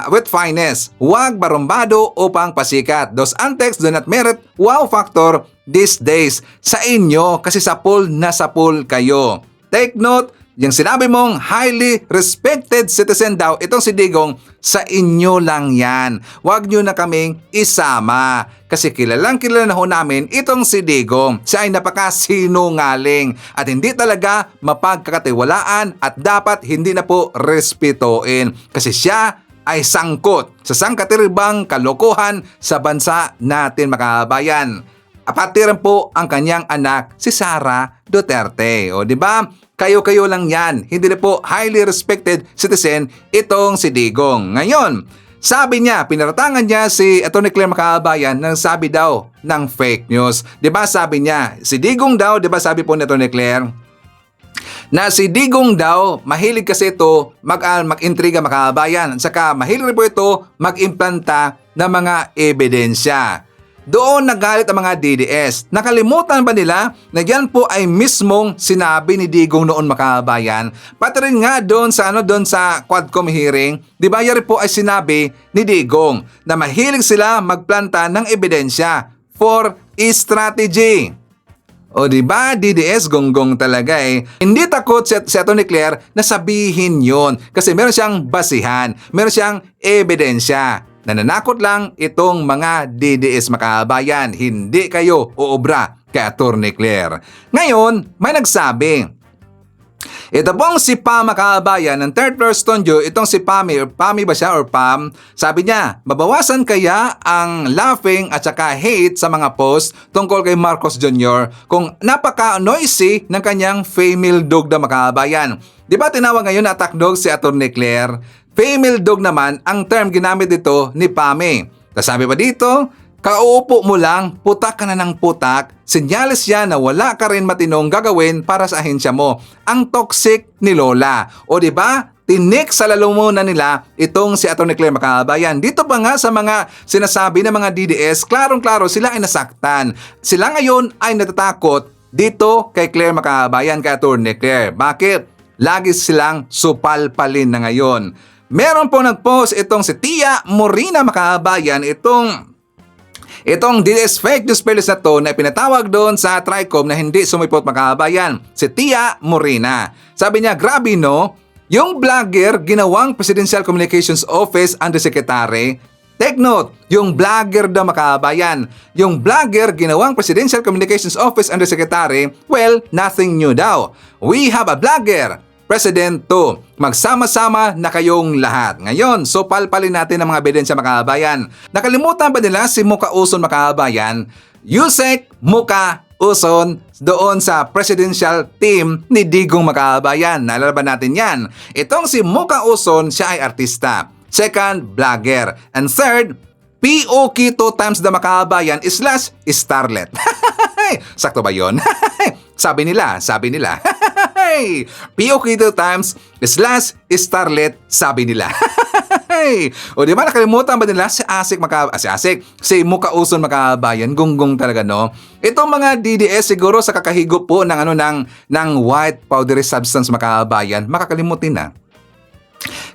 with fineness. Huwag barumbado upang pasikat. Those antics do not merit wow factor these days sa inyo kasi sapul na sapul kayo. Take note, yung sinabi mong highly respected citizen daw, itong si Digong, sa inyo lang yan. Huwag nyo na kaming isama. Kasi kilala na ho namin itong si Digong. Siya ay napakasinungaling at hindi talaga mapagkakatiwalaan at dapat hindi na po respetuin. Kasi siya ay sangkot sa sangkatiribang kalokohan sa bansa natin, mga kabayan. Pati rin po ang kanyang anak, si Sara Duterte. O, di ba? Kayo-kayo lang yan. Hindi na po highly respected citizen itong si Digong. Ngayon, sabi niya, pinaratangan niya si Atty. Claire Macabayan ng sabi daw ng fake news. Di ba sabi niya, si Digong daw, di ba sabi po ni Atty. Claire, na si Digong daw, mahilig kasi ito mag-intriga makabayan. At saka mahilig rin po ito mag-implanta ng mga ebidensya. Doon nagalit ang mga DDS. Nakalimutan ba nila na yan po ay mismong sinabi ni Digong noon, makabayan? Pati rin nga doon sa Quadcom hearing, di ba yari po ay sinabi ni Digong na mahilig sila magplanta ng ebidensya for strategy. O di ba DDS gonggong talaga eh. Hindi takot si Atty. Claire na sabihin yon kasi meron siyang basihan, meron siyang ebidensya. Nananakot lang itong mga DDS, makabayan. Hindi kayo uobra kay Atty. Claire. Ngayon, may nagsabi. Ito pong si Pam, makabayan, ng third floor studio, itong si Pami, or Pami ba siya or Pam, sabi niya, mabawasan kaya ang laughing at saka hate sa mga post tungkol kay Marcos Jr. kung napaka-noisy ng kanyang female dog na, makabayan. Di ba tinawag ngayon na attack dog si Atty. Claire? Female dog naman ang term ginamit dito ni Pami. Sabi pa dito, kauupo mo lang, putak ka na ng putak, senyales yan na wala ka rin matinong gagawin para sa ahensya mo. Ang toxic ni Lola. O di ba? Tinik sa lalamunan nila itong si Atty. Claire Macabayan. Dito pa nga sa mga sinasabi ng mga DDS, klarong-klaro sila ay nasaktan. Sila ngayon ay natatakot dito kay Claire Macabayan, kay Atty. Claire. Bakit? Lagi silang supalpalin na ngayon. Meron po nag-post itong si Tia Morina, makabayan, itong DDS fake news pelis na to na pinatawag doon sa Tricom na hindi sumipot, makabayan. Si Tia Morina. Sabi niya, grabe no, yung vlogger ginawang Presidential Communications Office Undersecretary. Take note, yung vlogger daw, makabayan. Yung vlogger ginawang Presidential Communications Office Undersecretary, well, nothing new daw. We have a vlogger. President 2, magsama-sama na kayong lahat. Ngayon, so palpalin natin ang mga ebidensya, makabayan. Nakalimutan ba nila si Muka Uson, makabayan? Yusek Muka Uson doon sa presidential team ni Digong, makabayan. Naalala ba natin yan? Itong si Muka Uson, siya ay artista. Second, vlogger. And third, POK 2 times the makabayan / starlet. Sakto ba yun? Sabi nila. POK 2 times / starlet, sabi nila. O di ba nakalimutan ba nila si Muka Uson, makabayan, gunggong talaga no. Itong mga DDS siguro sa kakahigop po ng white powdery substance, makabayan, makakalimutin na.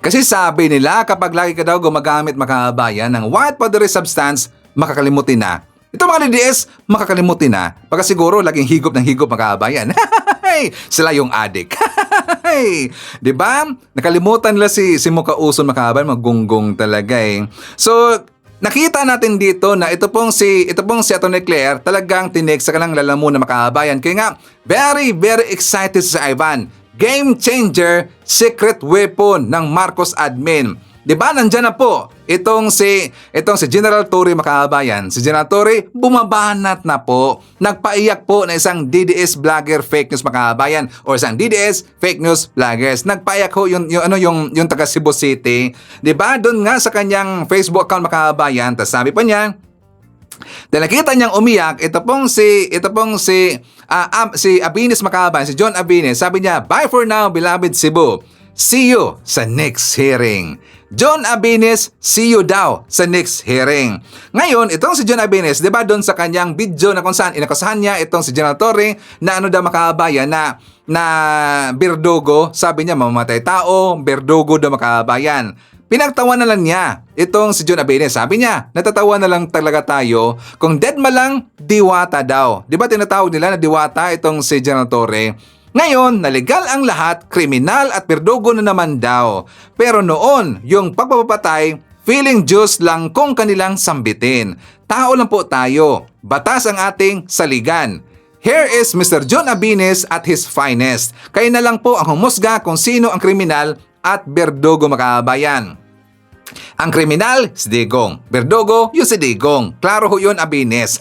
Kasi sabi nila kapag lagi ka daw gumagamit, makabayan, ng white powdery substance, makakalimutin na. Ito mga DDS, makakalimutin na. Pagka siguro laging higop ng higop, makabayan. Sila yung addict. Diba? Nakalimutan nila si Muka Uson, makabayan, magunggong talaga eh. So, nakita natin dito na ito pong si Atty. Claire talagang tinik sa kanilang lalamunan, makabayan. Kaya nga, very, very excited sa Ivan. Game changer, secret weapon ng Marcos admin. Diba, nandyan na po itong si General Torre, makabayan. Si General Torre, bumabanat na po. Nagpaiyak po na isang DDS vlogger fake news, makabayan, o isang DDS fake news vloggers. Nagpaiyak ho yung taga Cebu City. Diba, doon nga sa kanyang Facebook account, makabayan. Tapos sabi pa niya, dahil nakita niyang umiyak, ito pong si Abines, makabayan, si John Abines, sabi niya, bye for now, beloved Cebu. See you sa next hearing. John Abines, see you daw sa next hearing. Ngayon, itong si John Abines, di ba doon sa kanyang video na kung saan inakasahan niya itong si General Torre na makabayan, na berdugo, sabi niya mamamatay tao, berdugo daw, makabayan. Pinagtawa na lang niya itong si John Abines. Sabi niya, natatawa na lang talaga tayo kung deadma lang, diwata daw. Di ba tinatawag nila na diwata itong si General Torre? Ngayon, nalegal ang lahat, kriminal at perdugo na naman daw. Pero noon, yung pagpapatay, feeling Diyos lang kung kanilang sambitin. Tao lang po tayo. Batas ang ating saligan. Here is Mr. John Abines at his finest. Kayo na lang po ang humusga kung sino ang kriminal at berdugo, makabayan. Ang kriminal, si Digong. Berdugo, yung si Digong. Klaro ho yun, Abines.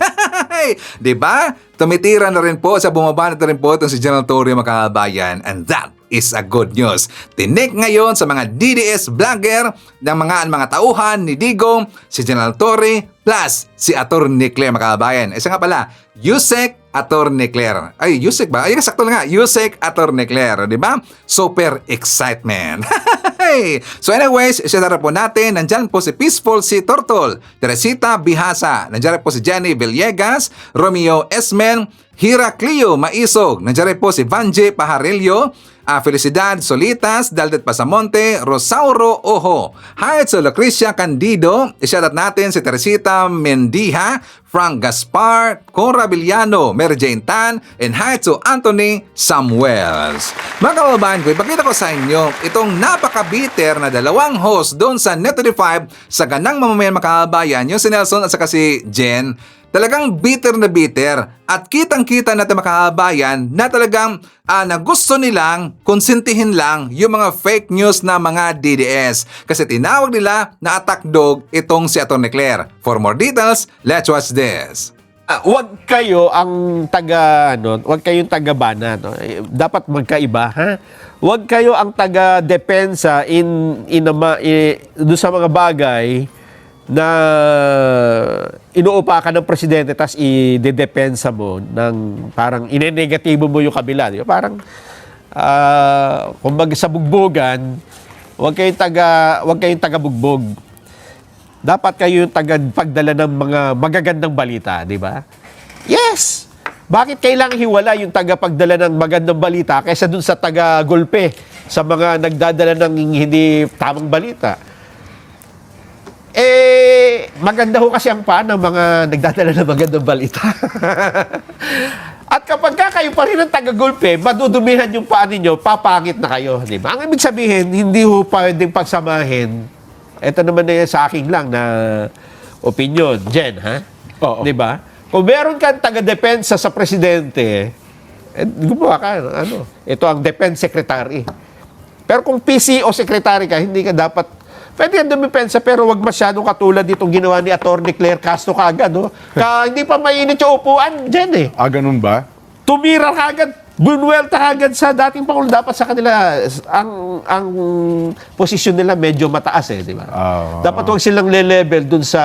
Diba? Tumitira na rin po sa bumaba na rin po itong si General Torre, makabayan. And that is a good news. Tinik ngayon sa mga DDS vlogger ng mga tauhan ni Digong, si General Torre, plus si Atty. Claire, makabayan. Isa nga pala, Yusek Atty. Claire. Ay, Yusek ba? Ay, sakto lang nga. Yusek Atty. Claire. Diba? Super excitement. So anyways, isadara po natin. Nandyan po si Peaceful si Tortol, Teresita Bihasa. Nandyan po si Jenny Villegas, Romeo Esmen, Hira Clio Maisog. Nandyan po si Vanje Pajarillo, Felicidad Solitas, Daldet Pasamonte, Rosauro Oho. Hi to Lucrecia Candido. Isyadat natin si Teresita Mendiha, Frank Gaspar, Cora Villano, Mary Jane Tan, and hi to Anthony Samuels. Mga kababayan ko, ipakita ko sa inyo itong napaka-bitter na dalawang host doon sa Net25 sa ganang mamamayan, makabayan, yung si Nelson at saka si Jen. Talagang bitter na bitter at kitang-kita natin, makabayan, na talagang na gusto nilang konsentihin lang yung mga fake news na mga DDS. Kasi tinawag nila na attack dog itong si Atty. Claire. For more details, let's watch this. Huwag kayo ang huwag kayong taga-bana, no? Dapat magkaiba, ha? Huwag kayo ang taga-depensa doon sa mga bagay na inuupakan ng presidente tas i-depensa mo ng parang inenegatibo mo yung kabila. Di ba? Parang kumbaga sa bugbogan, huwag kayong taga-bugbog. Dapat kayo yung taga-pagdala ng mga magagandang balita, di ba? Yes! Bakit kailangang hiwala yung taga-pagdala ng magandang balita kaysa dun sa taga-gulpe sa mga nagdadala ng hindi tamang balita? Maganda ho kasi ang paan ng mga nagdadala ng magandang balita. At kapag kayo pa rin ang taga-gulpe, madudumihan yung paan ninyo, papangit na kayo. Di ba? Ang ibig sabihin, hindi ho pwedeng pagsamahin. Ito naman na sa akin lang na opinion, Jen, ha? Oo. Di ba? Kung meron kang taga-depensa sa presidente, gumawa ka, ito ang defense secretary. Pero kung PC o secretary ka, hindi ka dapat, pwede yan dumipensa, pero wag masyadong katulad ditong ginawa ni Atty. Claire Castro kaagad, no? Hindi pa mainit yung upuan, Jen, eh. Ganun ba? Tumira kaagad, bunwelta kaagad sa dating Pangulo. Dapat sa kanila, ang posisyon nila medyo mataas, eh, di ba? Dapat huwag silang le-level dun sa...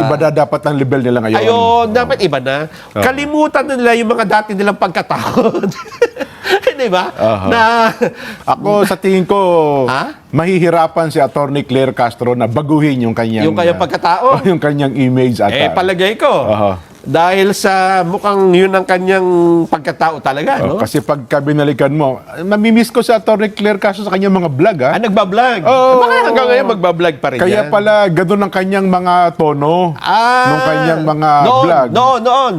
Iba na dapat ang level nila ngayon. Ayun, dapat iba na. Kalimutan na nila yung mga dati nilang pagkatao. Di ba? Ako, sa tingin ko, mahihirapan si Atty. Claire Castro na baguhin yung kanyang pagkatao. yung kanyang image ata. Palagay ko. Dahil sa mukhang yun ang kanyang pagkatao talaga, no? Kasi pagka binalikan mo, mamimiss ko si Atty. Claire Castro sa kanyang mga vlog, ha? Nagbablog. Baka hanggang ngayon magbablog pa rin Kaya yan. pala, ganun ang kanyang mga tono nung kanyang mga vlog. Noon.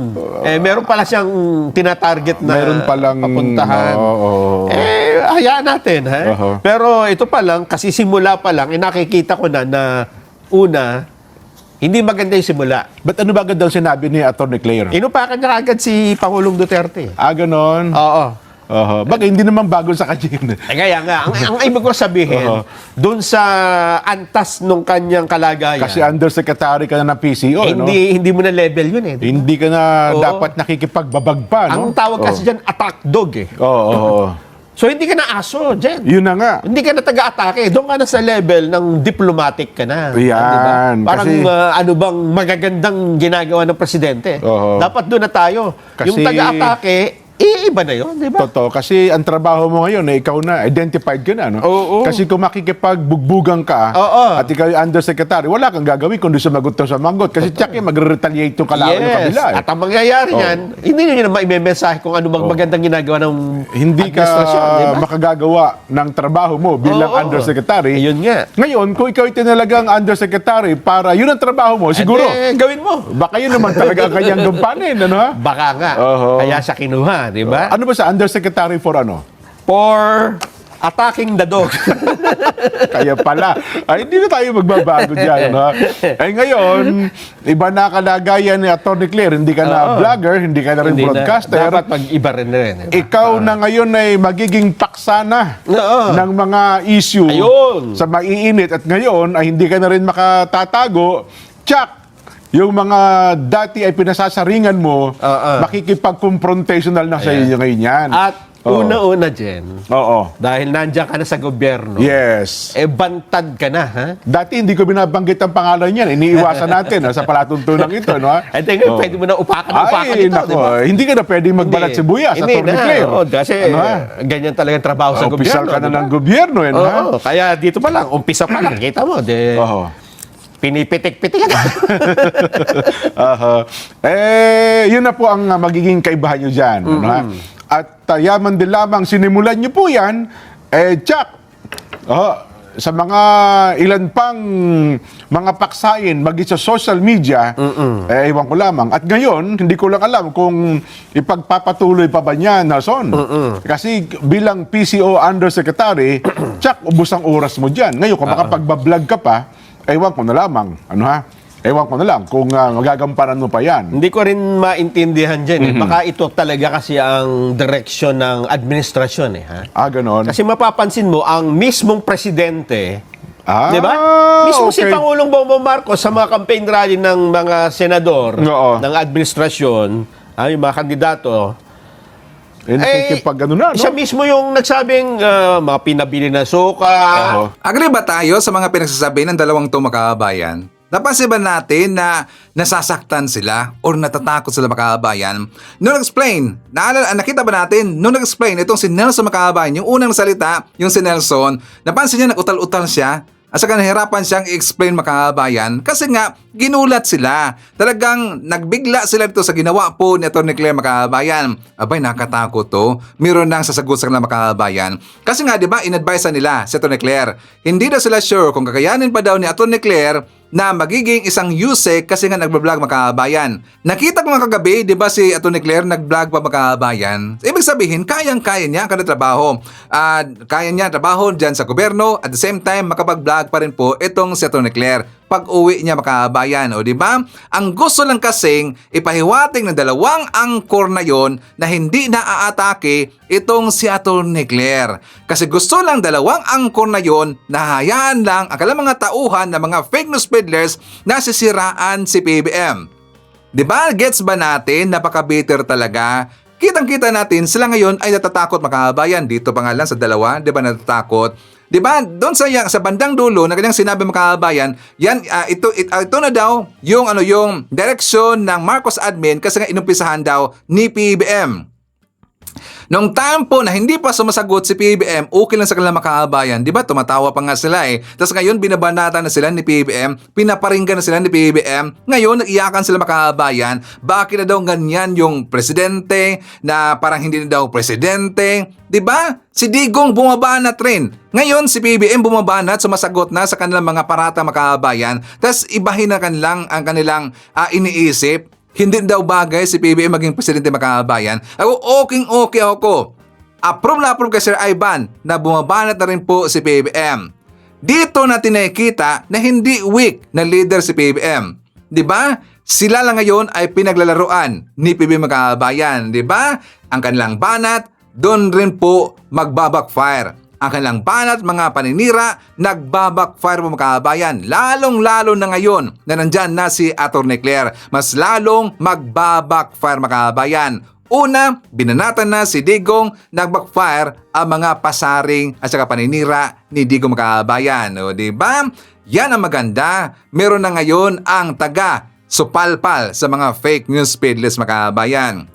Meron pala siyang tinatarget na meron palang papuntahan. Hayaan natin, ha? Pero ito pa lang, kasi simula pa lang, nakikita ko na una, hindi maganda yung simula. Ba't ano ba agad daw sinabi ni Atty. Claire? Inupakan niya agad si Pangulong Duterte. Ganon? Oo. Bakit hindi naman bago sa kanya? Kaya nga, ang ibig ko sabihin, doon sa antas nung kanyang kalagayan. Kasi undersecretary ka na ng PCO, hindi mo na level yun, eh. Hindi ka na dapat nakikipagbabag pa, no? Ang tawag kasi dyan, attack dog, eh. So, hindi ka na aso, Jen. Yun na nga. Hindi ka na taga-atake. Doon ka na sa level ng diplomatic ka na. Yan. Diba? Parang Kasi, ano bang magagandang ginagawa ng presidente. Dapat doon na tayo. Kasi, yung taga-atake, iiba na yun, di ba? Totoo. Kasi ang trabaho mo ngayon, ikaw na, identified ka na, no? Oo. Kasi kung makikipagbugbugan ka, Oo. at ikaw yung undersecretary, wala kang gagawin kundi sumagot to sa manggot. Kasi tsak magre-retaliate yung kalaban ng kabila. At ang mangyayari niyan, hindi nyo na maimemensahe kung ano bang magandang ginagawa ng Hindi ka administrasyon, di ba? makagagawa ng trabaho mo bilang Oo. undersecretary. Yun nga. Ngayon, kung ikaw tinalagang undersecretary para yun ang trabaho mo, siguro, gawin mo. baka yun naman talaga ang kanyang gampanin, ano ha? Baka nga. Oo. Kaya siya kinuha, di ba? Ano ba sa undersecretary for ano? For attacking the dog. Kaya pala. Ay, hindi na tayo magbabago dyan. No? Ay ngayon, iba na kalagayan ni Atty. Claire. Hindi ka na vlogger, hindi ka na rin Hindi na. broadcaster. Dapat mag-iba rin rin. Diba? Ikaw na ngayon ay magiging paksana ng mga issue Ayun. sa maiinit. At ngayon ay hindi ka na rin makatatago. Tsak! Yung mga dati ay pinasasaringan mo, makikipag-confrontational na sa inyo ngayon yan. At una-una, Jen, Oo. dahil nandiyan ka na sa gobyerno, Yes. bantad ka na, ha? Dati hindi ko binabanggit ang pangalan niyan. Iniiwasan natin sa palatuntunan ito. No? At ngayon, pwede mo na upakan ito, nako, di ba? hindi ka na pwedeng magbalat Hindi. sibuyas sa Hindi Atty. na. Claire. Oo, kasi ganyan talagang trabaho sa Opisyal gobyerno. ka na di ba? ng gobyerno. Eh, no? Oo, kaya dito pa lang, umpisa pa lang, kita mo, pinipitik-pitik ka. Yun na po ang magiging kaibahan nyo dyan. Ano, ha? At yaman din lamang sinimulan nyo po yan, tsak, sa mga ilan pang mga paksain maging sa social media, ewan ko lamang. At ngayon, hindi ko lang alam kung ipagpapatuloy pa ba niya, Nelson. Kasi bilang PCO Undersecretary, tsak, ubos ang oras mo dyan. Ngayon, kung makapagbablog ka pa, ewan ko na lamang. Ano ha? Ewan ko na lang kung magagampanan mo pa yan. Hindi ko rin maintindihan dyan. Baka ito talaga kasi ang direksyon ng administrasyon. Ha? Ganon. Kasi mapapansin mo, ang mismong presidente, di ba? Mismo si okay. Pangulong Bongbong Marcos sa mga campaign rally ng mga senador, ng administrasyon, yung mga kandidato, nakikipag ano na, no? siya mismo yung nagsabing mga pinabili na suka. Agree ba tayo sa mga pinagsasabi ng dalawang to makakabayan? Napansin ba natin na nasasaktan sila o natatakot sila makakabayan? Nung nag-explain, nakita ba natin, nung nag-explain itong si Nelson Makabayan, yung unang salita, yung si Nelson, napansin niya nag-utal-utal siya? At saka nahirapan siyang i-explain makakabayan kasi nga ginulat sila. Talagang nagbigla sila dito sa ginawa po ni Atty. Claire Makabayan. Abay, nakatakot to. Meron nang sasagot sa kanila Makabayan. Kasi nga, di ba, in-advise nila si Atty. Claire. Hindi daw sila sure kung kakayanin pa daw ni Atty. Claire na magiging isang USEC kasi nga nagbablog Makabayan. Nakita ko nga kagabi, di ba si Atty. Claire nagblog pa Makabayan. Ibig sabihin, kayang-kaya niya ang kanyang trabaho. Kaya niya trabaho dyan sa gobyerno at the same time makapag-vlog pa rin po itong si Atty. Claire pag-uwi niya Makabayan. O di ba? Ang gusto lang kasing ipahiwating ng dalawang angkor na yon na hindi naaatake itong si Atty. Claire. Kasi gusto lang dalawang angkor na yon na hayaan lang ang kanilang mga tauhan ng mga fake news peddlers na sisiraan si PBM. Di ba? Gets ba natin? Napaka-bitter talaga. Kitang-kita natin sila ngayon ay natatakot Makabayan. Dito pa nga lang sa dalawa, di ba natatakot? Di ba? Doon sa bandang dulo na kanyang sinabi Makabayan, yan ito na daw yung yung direksyon ng Marcos admin kasi nga inumpisahan daw ni PBM. Nung time po na hindi pa sumasagot si PBM, okay lang sa kanilang Makabayan. Di ba? Tumatawa pa nga sila eh. Tapos ngayon, binabanata na sila ni PBM, pinaparinggan na sila ni PBM. Ngayon, nag-iyakan sila Makabayan. Bakit na daw ganyan yung presidente na parang hindi na daw presidente? Di ba? Si Digong bumabanat rin. Ngayon, si PBM bumabanat, sumasagot na sa kanilang mga parata Makabayan. Tapos ibahin na ang kanilang iniisip. Hindi daw bagay si PBM maging presidente Makabayan. Ako, okay ako. Approve na approve kay Sir Ivan na bumabanat na rin po si PBM. Dito natin nakikita na hindi weak na leader si PBM. Di ba? Sila lang ngayon ay pinaglalaruan ni PBM Makabayan. Di ba? Ang kanilang banat, doon rin po magbabackfire. Ang kanilang banat, mga paninira, nagbabackfire po Makabayan. Lalong-lalo na ngayon na nandyan na si Atty. Claire. Mas lalong magbabackfire Makabayan. Una, binanatan na si Digong, nagbackfire ang mga pasaring at saka paninira ni Digong Makabayan. O, diba? Yan ang maganda. Meron na ngayon ang taga supalpal sa mga fake news peddlers Makabayan.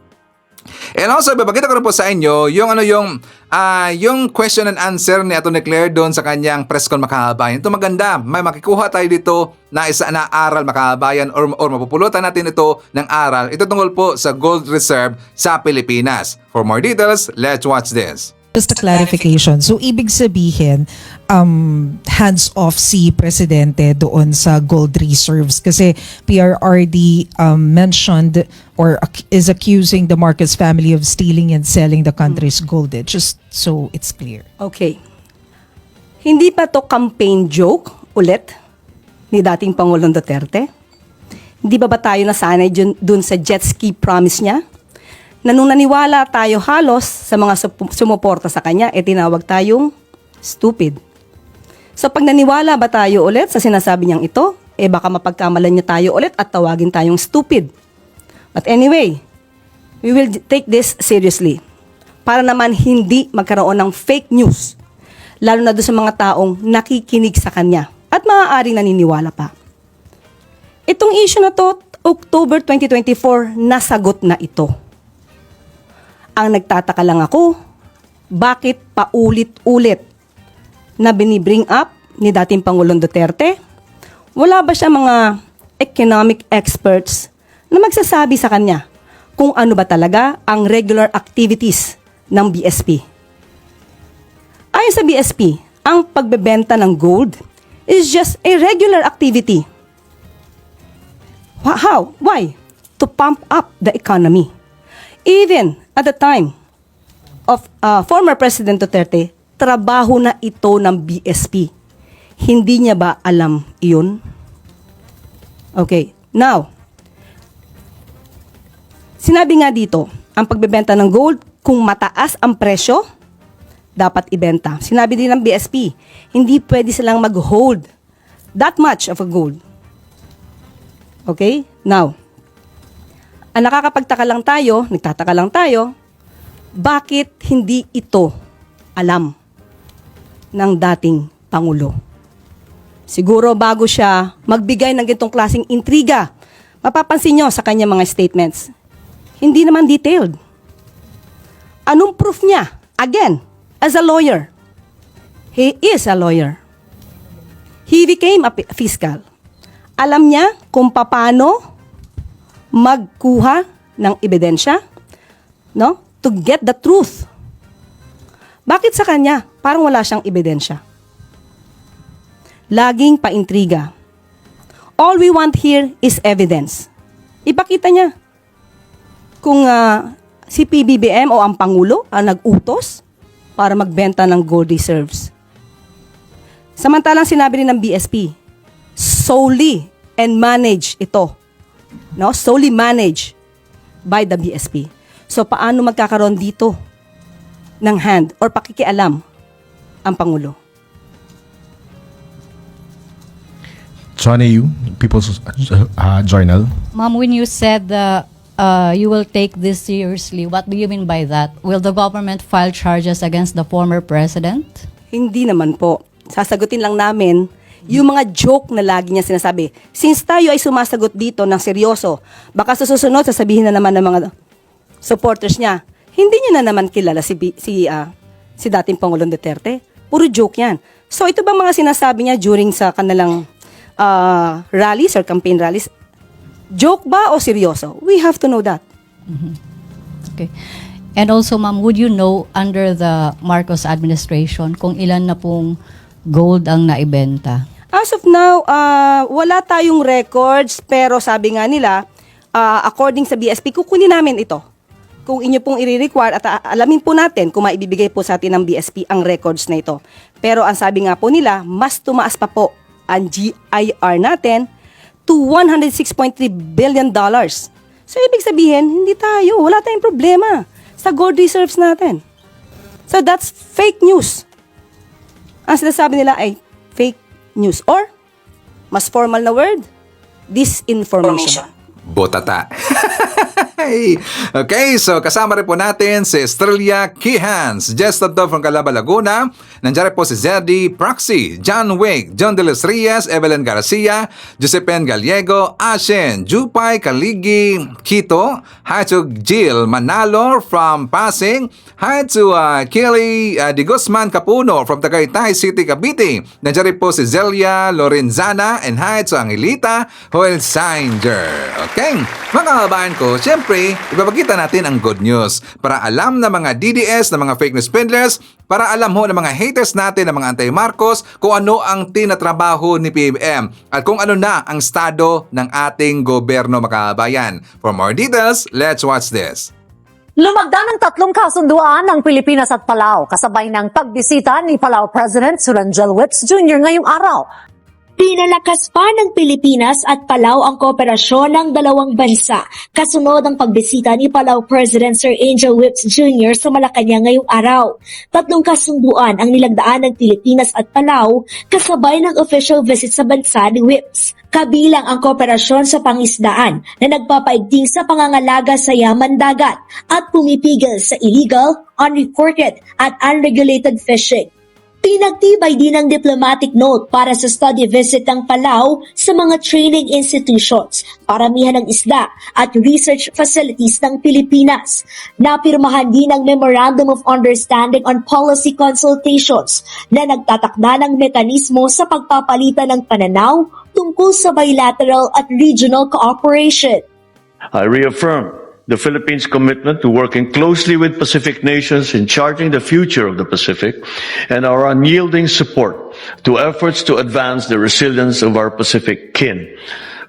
And also, babagita ko rin po sa inyo yung question and answer ni Atty. Claire doon sa kanyang press con makahabayan. Ito maganda. May makikuha tayo dito na isa na aral makahabayan or mapupulutan natin ito ng aral. Ito tungkol po sa gold reserve sa Pilipinas. For more details, let's watch this. Just a clarification. So, ibig sabihin, hands-off si Presidente doon sa gold reserves kasi PRRD mentioned or is accusing the Marcos family of stealing and selling the country's gold. Just so it's clear. Okay. Hindi pa to campaign joke ulit ni dating Pangulong Duterte? Hindi ba tayo nasanay dun sa jet ski promise niya? Na nung naniwala tayo halos sa mga sumuporta sa kanya, tinawag tayong stupid. So pag naniwala ba tayo ulit sa sinasabi niyang ito, baka mapagkamalan niya tayo ulit at tawagin tayong stupid. But anyway, we will take this seriously. Para naman hindi magkaroon ng fake news, lalo na doon sa mga taong nakikinig sa kanya at maaaring naniniwala pa. Itong issue na to, October 2024, nasagot na ito. Ang nagtataka lang ako, bakit paulit-ulit na binibring up ni dating Pangulong Duterte? Wala ba siya mga economic experts na magsasabi sa kanya kung ano ba talaga ang regular activities ng BSP? Ayon sa BSP, ang pagbebenta ng gold is just a regular activity. How? Why? To pump up the economy. Even at the time of former President Duterte, trabaho na ito ng BSP. Hindi niya ba alam iyon? Okay, now, sinabi nga dito, ang pagbebenta ng gold, kung mataas ang presyo, dapat ibenta. Sinabi din ng BSP, hindi pwede silang mag-hold that much of a gold. Okay, now, ang nagtataka lang tayo, bakit hindi ito alam ng dating Pangulo? Siguro bago siya magbigay ng ganitong klaseng intriga, mapapansin nyo sa kanya mga statements, hindi naman detailed. Anong proof niya? Again, as a lawyer. He is a lawyer. He became a fiscal. Alam niya kung paano magkuha ng ebidensya, no? To get the truth. Bakit sa kanya parang wala siyang ebidensya? Laging paintriga. All we want here is evidence. Ipakita niya kung si PBBM o ang Pangulo ang nag-utos para magbenta ng gold reserves. Samantalang sinabi rin ng BSP, solely and manage ito. No, solely managed by the BSP. So paano magkakaroon dito ng hand or pakikialam ang Pangulo? Johnny Yu, People's Journal. Ma'am, when you said you will take this seriously, what do you mean by that? Will the government file charges against the former president? Hindi naman po. Sasagutin lang namin yung mga joke na lagi niya sinasabi. Since tayo ay sumasagot dito ng seryoso, baka sa susunod sasabihin na naman ng mga supporters niya, hindi niya na naman kilala si dating Pangulong Duterte. Puro joke yan. So ito ba mga sinasabi niya during sa kanilang rallies or campaign rallies? Joke ba o seryoso? We have to know that. Mm-hmm. Okay. And also, ma'am, would you know under the Marcos administration kung ilan na pong gold ang naibenta? As of now, wala tayong records, pero sabi nga nila, according sa BSP, kukunin namin ito. Kung inyo pong i-require at alamin po natin kung maibibigay po sa atin ng BSP ang records na ito. Pero ang sabi nga po nila, mas tumaas pa po ang GIR natin to $106.3 billion. So ibig sabihin, hindi tayo, wala tayong problema sa gold reserves natin. So that's fake news. Ang sinasabi nila ay fake news or mas formal na word, disinformation. Botata. Okay, so kasama rin po natin si Estrella Kihans, Gested from Calaba, Laguna. Nandiyan rin po si Zeddy Proxy, John Wig, John De Los Rias, Evelyn Garcia, Josepen Gallego, Ashen, Jupay Kaligi, Quito. Hi to Jill Manalo from Pasig. Hi to Kelly Di Guzman Capuno from Tagaytay City, Cavite. Nandiyan rin po si Zelia Lorenzana, and hi to Angelita Hoelsinger. Okay, mga kababayan ko, siyempre, ipapakita natin ang good news para alam na mga DDS, na mga fake news peddlers, para alam ho ng mga haters natin, ng mga anti-Marcos, kung ano ang tinatrabaho ni PBBM at kung ano na ang estado ng ating gobyerno, mga kababayan. For more details, let's watch this. Lumagda ng 3 kasunduan ng Pilipinas at Palau kasabay ng pagbisita ni Palau President Surangel Whips Jr. ngayong araw. Pinalakas pa ng Pilipinas at Palau ang kooperasyon ng dalawang bansa kasunod ang pagbisita ni Palau President Sir Angel Whips Jr. sa Malacanang ngayong araw. 3 kasunduan ang nilagdaan ng Pilipinas at Palau kasabay ng official visit sa bansa ni Whips. Kabilang ang kooperasyon sa pangisdaan na nagpapaigting sa pangangalaga sa yaman dagat at pumipigil sa illegal, unreported at unregulated fishing. Pinagtibay din ang diplomatic note para sa study visit ng Palau sa mga training institutions, paramihan ng isda at research facilities ng Pilipinas. Napirmahan din ang Memorandum of Understanding on Policy Consultations na nagtatakda ng mekanismo sa pagpapalitan ng pananaw tungkol sa bilateral at regional cooperation. I reaffirm the Philippines' commitment to working closely with Pacific nations in charting the future of the Pacific and our unyielding support to efforts to advance the resilience of our Pacific kin,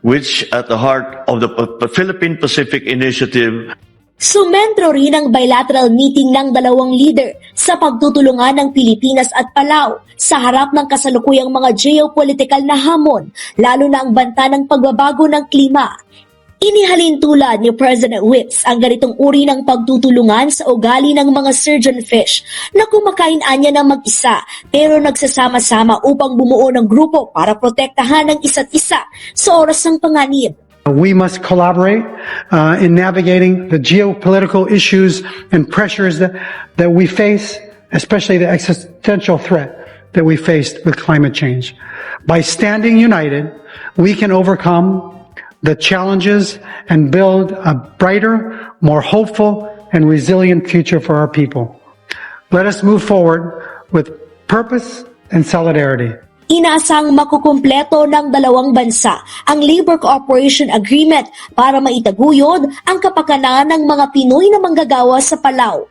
which at the heart of the Philippine Pacific Initiative. Sumentro rin ang bilateral meeting ng dalawang leader sa pagtutulungan ng Pilipinas at Palau sa harap ng kasalukuyang mga geopolitical na hamon, lalo na ang banta ng pagbabago ng klima. Inihalin tulad ni President Whips ang ganitong uri ng pagtutulungan sa ugali ng mga surgeonfish na kumakain anya ng mag-isa pero nagsasama-sama upang bumuo ng grupo para protektahan ang isa't isa sa oras ng panganib. We must collaborate in navigating the geopolitical issues and pressures that we face, especially the existential threat that we faced with climate change. By standing united, we can overcome the challenges and build a brighter, more hopeful, and resilient future for our people. Let us move forward with purpose and solidarity. Inaasang makukumpleto ng dalawang bansa ang Labor Cooperation Agreement para maitaguyod ang kapakanan ng mga Pinoy na manggagawa sa Palau.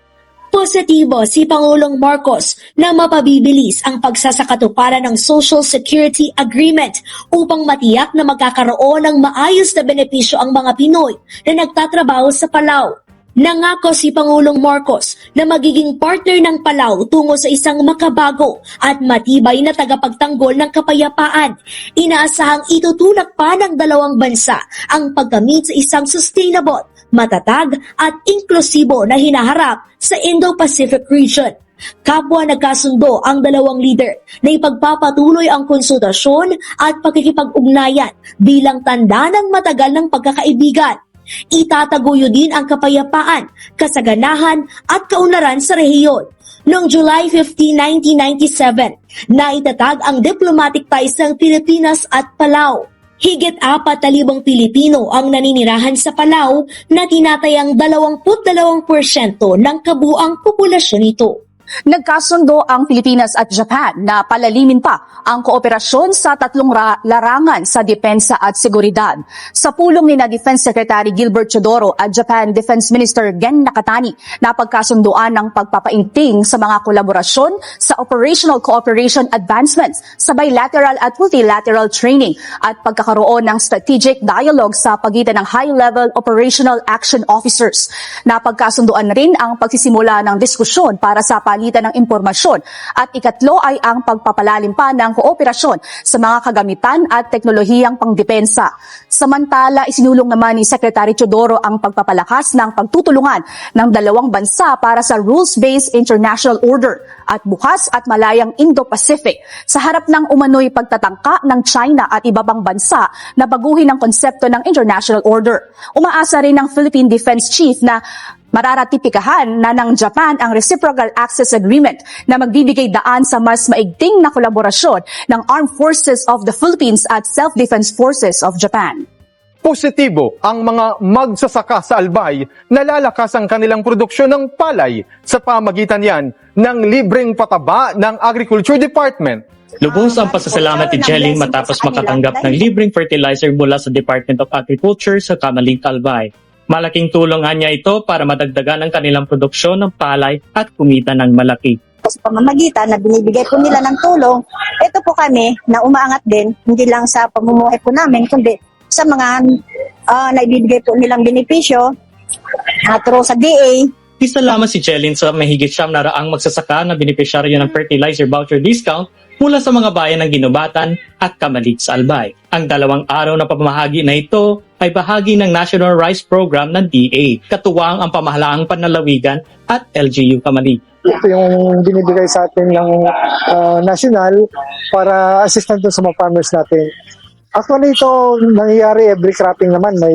Positibo si Pangulong Marcos na mapabibilis ang pagsasakatuparan ng Social Security Agreement upang matiyak na magkakaroon ng maayos na benepisyo ang mga Pinoy na nagtatrabaho sa Palau. Nangako si Pangulong Marcos na magiging partner ng Palau tungo sa isang makabago at matibay na tagapagtanggol ng kapayapaan. Inaasahang itutulak pa ng dalawang bansa ang paggamit sa isang sustainable, matatag at inklusibo na hinaharap sa Indo-Pacific region. Kapwa nagkasundo ang dalawang leader na ipagpapatuloy ang konsultasyon at pakikipag-ugnayan bilang tanda ng matagal ng pagkakaibigan. Itataguyo din ang kapayapaan, kasaganahan at kaunlaran sa rehiyon. Noong July 15, 1997, naitatag ang diplomatic ties ng Pilipinas at Palau. Higit 4,000 Pilipino ang naninirahan sa Palau na tinatayang 22% ng kabuang populasyon nito. Nagkasundo ang Pilipinas at Japan na palalimin pa ang kooperasyon sa 3 larangan sa depensa at seguridad. Sa pulong ni Defense Secretary Gilbert Chodoro at Japan Defense Minister Gen Nakatani, napagkasunduan ng pagpapainting sa mga kolaborasyon sa operational cooperation advancements sa bilateral at multilateral training at pagkakaroon ng strategic dialogue sa pagitan ng high-level operational action officers. Napagkasunduan rin ang pagsisimula ng diskusyon para sa pamamagitan ng impormasyon. At ikatlo ay ang pagpapalalim pa ng kooperasyon sa mga kagamitan at teknolohiyang pangdepensa. Samantala, isinulong naman ni Secretary Teodoro ang pagpapalakas ng pagtutulungan ng dalawang bansa para sa rules-based international order at bukas at malayang Indo-Pacific sa harap ng umano'y pagtatangka ng China at iba pang bansa na baguhin ang konsepto ng international order. Umaasa rin ng Philippine Defense Chief na mararatipikahan na ng Japan ang Reciprocal Access Agreement na magbibigay daan sa mas maigting na kolaborasyon ng Armed Forces of the Philippines at Self-Defense Forces of Japan. Positibo ang mga magsasaka sa Albay na lalakas ang kanilang produksyon ng palay sa pamagitan yan ng libreng pataba ng Agriculture Department. Lubos ang pasasalamat ni Jeline matapos makatanggap ng libreng fertilizer mula sa Department of Agriculture sa Kamaling, Albay. Malaking tulong niya ito para madagdagan ang kanilang produksyon ng palay at kumita ng malaki. Sa pamamagitan na binibigay po nila ng tulong, ito po kami na umaangat din, hindi lang sa pamumuhay po namin, kundi sa mga naibibigay po nilang benepisyo through sa DA. Isalamat si Jeline sa mahigit 700 magsasaka na benepisyaryo ng fertilizer voucher discount mula sa mga bayan ng Ginubatan at Kamalig sa Albay. Ang 2 araw na pamamahagi na ito ay bahagi ng National Rice Program ng DA, katuwang ang pamahalaang panlalawigan at LGU Kamalig. Ito yung binibigay sa atin ng national para assistant sa mga farmers natin. Actually, ito nangyayari every cropping naman, may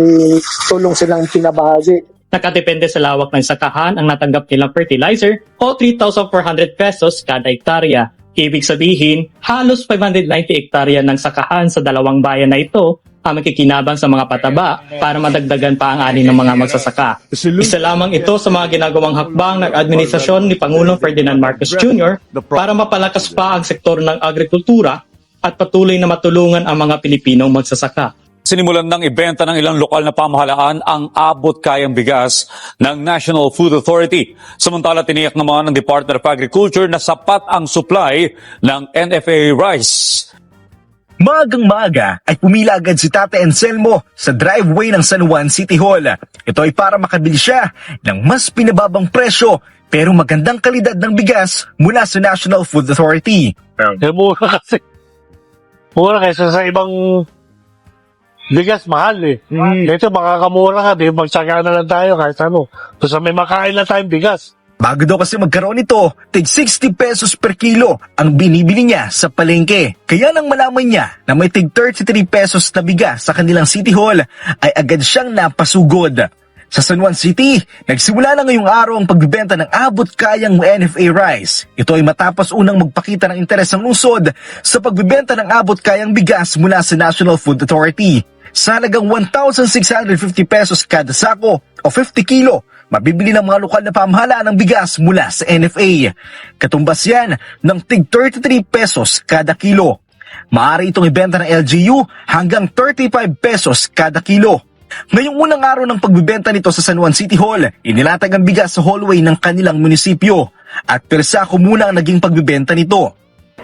tulong silang pinabahagi. Nakadepende sa lawak ng sakahan ang natanggap nilang fertilizer o 3,400 pesos kada hektarya. Ibig sabihin, halos 590 hektarya ng sakahan sa 2 bayan na ito ang makikinabang sa mga pataba para madagdagan pa ang ani ng mga magsasaka. Isa lamang ito sa mga ginagawang hakbang ng administrasyon ni Pangulong Ferdinand Marcos Jr. para mapalakas pa ang sektor ng agrikultura at patuloy na matulungan ang mga Pilipinong magsasaka. Sinimulan ng ibenta ng ilang lokal na pamahalaan ang abot kayang bigas ng National Food Authority. Samantala, tiniyak naman ng Department of Agriculture na sapat ang supply ng NFA rice. Maagang-maaga ay pumila agad si Tate Anselmo sa driveway ng San Juan City Hall. Ito ay para makabili siya ng mas pinababang presyo pero magandang kalidad ng bigas mula sa National Food Authority. Mura kasi. Mura kaysa sa ibang bigas, mahal eh. Ito makakamura ka, di magsaga na lang tayo kahit ano. So may makain na tayong bigas. Bago daw kasi magkaroon nito, tig 60 pesos per kilo ang binibili niya sa palengke. Kaya nang malaman niya na may tig 33 pesos na bigas sa kanilang City Hall, ay agad siyang napasugod. Sa San Juan City, nagsimula na ngayong araw ang pagbibenta ng abot kayang NFA rice. Ito ay matapos unang magpakita ng interes ng lungsod sa pagbibenta ng abot kayang bigas mula sa National Food Authority. Sa halagang 1,650 pesos kada sako o 50 kilo, mabibili ng mga lokal na pamahalaan ng bigas mula sa NFA. Katumbas yan ng tig 33 pesos kada kilo. Maaari itong ibenta ng LGU hanggang 35 pesos kada kilo. Ngayong unang araw ng pagbibenta nito sa San Juan City Hall, inilatag ang bigas sa hallway ng kanilang munisipyo at per sako muna ang naging pagbibenta nito.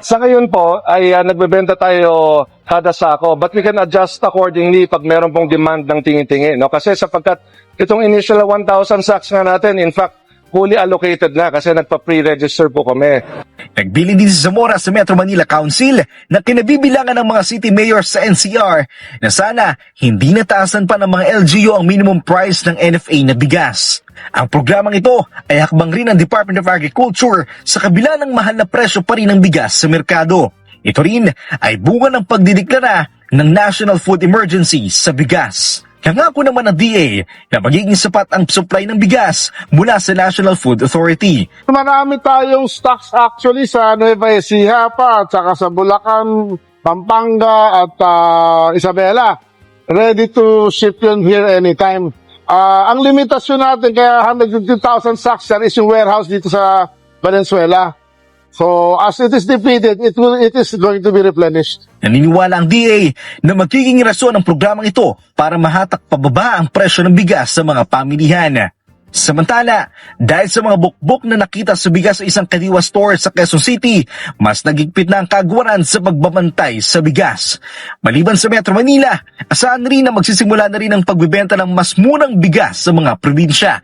Sa ngayon po ay nagbebenta tayo kada sako, but we can adjust accordingly pag meron pong demand ng tingin-tingin. No? Kasi sapagkat itong initial 1,000 sacks nga natin, in fact, fully allocated na kasi nagpa-pre-register po kami. Nagbili din si Zamora sa Metro Manila Council na kinabibilangan ng mga city mayors sa NCR na sana hindi nataasan pa ng mga LGU ang minimum price ng NFA na bigas. Ang programang ito ay hakbang rin ng Department of Agriculture sa kabila ng mahal na presyo pa rin ng bigas sa merkado. Ito rin ay bunga ng pagdideklara ng National Food Emergency sa bigas. Nangako naman ng DA na magiging sapat ang supply ng bigas mula sa National Food Authority. Marami tayong stocks actually sa Nueva Ecija pa at saka sa Bulacan, Pampanga at Isabela. Ready to ship yun here anytime. Ang limitasyon natin kaya 150,000 sacks yan is yung warehouse dito sa Valenzuela. So as it is depleted, it is going to be replenished. Naniniwala ang DA na magiging rason ang programang ito para mahatak pababa ang presyo ng bigas sa mga pamilihan. Samantala, dahil sa mga bukbok na nakita sa bigas sa isang Kadiwa store sa Quezon City, mas nagigpit na ang kagwaran sa pagbabantay sa bigas. Maliban sa Metro Manila, asahan rin na magsisimula na rin ang pagbibenta ng mas murang bigas sa mga probinsya.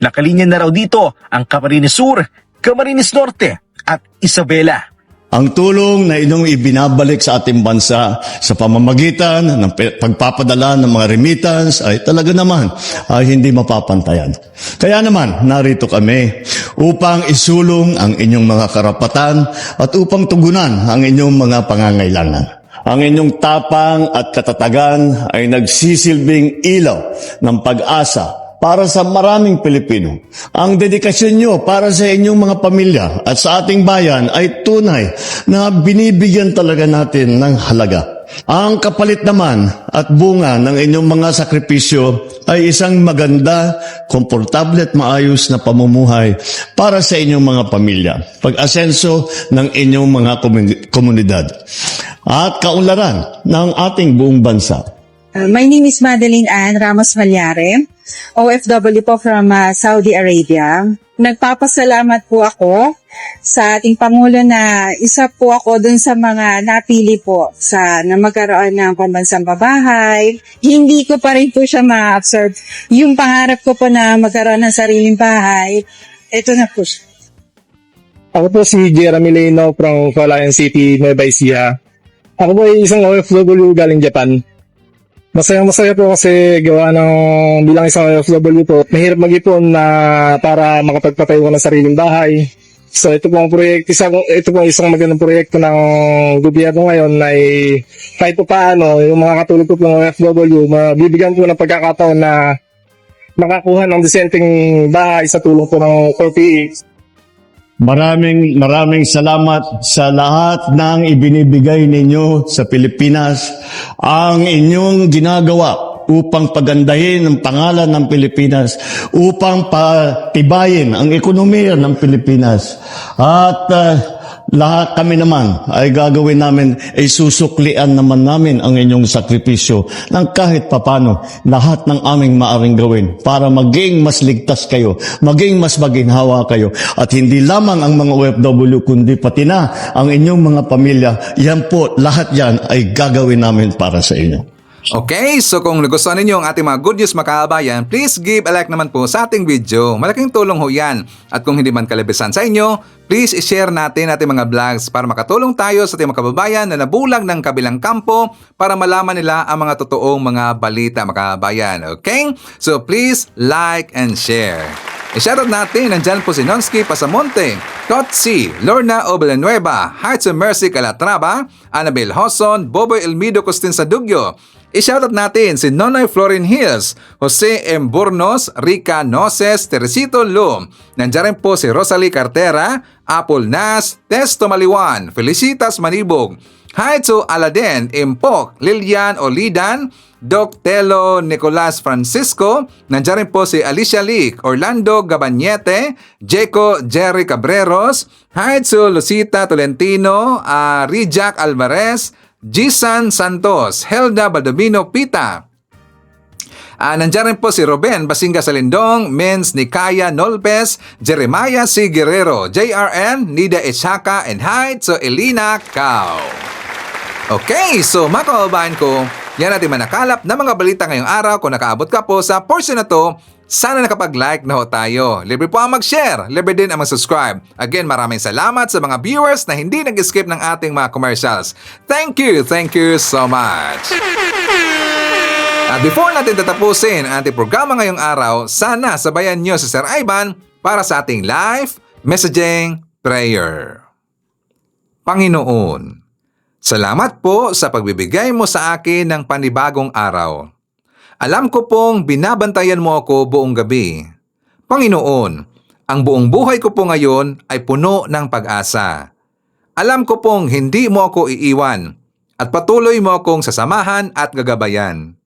Nakalinya na raw dito ang Camarines Sur, Camarines Norte at Isabela. Ang tulong na inyong ibinabalik sa ating bansa sa pamamagitan ng pagpapadala ng mga remittance ay talaga naman ay hindi mapapantayan. Kaya naman, narito kami upang isulong ang inyong mga karapatan at upang tugunan ang inyong mga pangangailangan. Ang inyong tapang at katatagan ay nagsisilbing ilaw ng pag-asa para sa maraming Pilipino. Ang dedikasyon nyo para sa inyong mga pamilya at sa ating bayan ay tunay na binibigyan talaga natin ng halaga. Ang kapalit naman at bunga ng inyong mga sakripisyo ay isang maganda, komportable at maayos na pamumuhay para sa inyong mga pamilya, pag-asenso ng inyong mga komunidad at kaunlaran ng ating buong bansa. My name is Madeline Ann Ramos Malyare, OFW po from Saudi Arabia. Nagpapasalamat po ako sa ating Pangulo na isa po ako dun sa mga napili po na magkaroon ng pambansang pabahay. Hindi ko pa rin po siya ma-absorb. Yung pangarap ko po na magkaroon ng sariling bahay, ito na po siya. Ako po si Jeremy Leno from Calayan City, Nueva Ecija. Ako po ay isang OFW galing Japan. Masaya po kasi gawa ng bilang isang OFW po, mahirap mag-ipon na para makapagpatayo ko ng sariling bahay. So ito pong isang magandang proyekto ng gobyerno ngayon ay kahit po paano yung mga katulad ko pong OFW, mabibigyan po ng pagkakataon na makakuha ng disenteng bahay sa tulong po ng OPE. Maraming salamat sa lahat ng ibinibigay ninyo sa Pilipinas. Ang inyong ginagawa upang pagandahin ang pangalan ng Pilipinas, upang patibayin ang ekonomiya ng Pilipinas. At lahat kami naman ay gagawin namin, ay susuklian naman namin ang inyong sakripisyo ng kahit papano lahat ng aming maaring gawin para maging mas ligtas kayo, maging mas maginhawa kayo, at hindi lamang ang mga OFW kundi pati na ang inyong mga pamilya. Yan po, lahat yan ay gagawin namin para sa inyo. Okay, so kung nagustuhan ninyo ang ating mga good news mga kababayan, please give a like naman po sa ating video. Malaking tulong ho yan. At kung hindi man kalabisan sa inyo, please i-share natin ating mga vlogs para makatulong tayo sa ating mga kababayan na nabulag ng kabilang kampo para malaman nila ang mga totoong mga balita mga kababayan. Okay? So please like and share. I-shoutout natin, nandyan po si Nonsky Pasamonte, Kotsi, Lorna Obelenueva, Hearts of Mercy Calatrava, Annabel Hoson, Boboy Elmido Costin Sadugyo. I-shoutout natin si Nonoy Florin Hills, Jose M. Burnos, Rica Noses, Teresito Lum. Nandiyan rin po si Rosalie Cartera, Apple Nas, Testo Maliwan, Felicitas Manibog, Haitsu Aladen, Impok, Lilian Olidan, Doc Telo Nicolas Francisco. Nandiyan rin po si Alicia Leak, Orlando Gabanyete, Jeco Jerry Cabreros, Haitsu Lucita Tolentino, Rijak Alvarez, Gisan Santos, Helda Baldomino Pita. Nandiyan rin po si Ruben Basinga Salindong, Mens Nikaya Nolpes, Jeremiah C. Guerrero, JRN, Nida Echaka, and Haitsu Elina Cao. Okay, so mga kababayan ko, yan natin manakalap na mga balita ngayong araw. Kung nakaabot ka po sa portion na to, sana nakapag-like na ho tayo. Libre po ang mag-share, libre din ang mag-subscribe. Again, maraming salamat sa mga viewers na hindi nag-skip ng ating mga commercials. Thank you so much. At before natin tatapusin ang ating programa ngayong araw, sana sabayan nyo si Sir Ivan para sa ating live messaging prayer. Panginoon, salamat po sa pagbibigay mo sa akin ng panibagong araw. Alam ko pong binabantayan mo ako buong gabi. Panginoon, ang buong buhay ko po ngayon ay puno ng pag-asa. Alam ko pong hindi mo ako iiwan at patuloy mo akong sasamahan at gagabayan.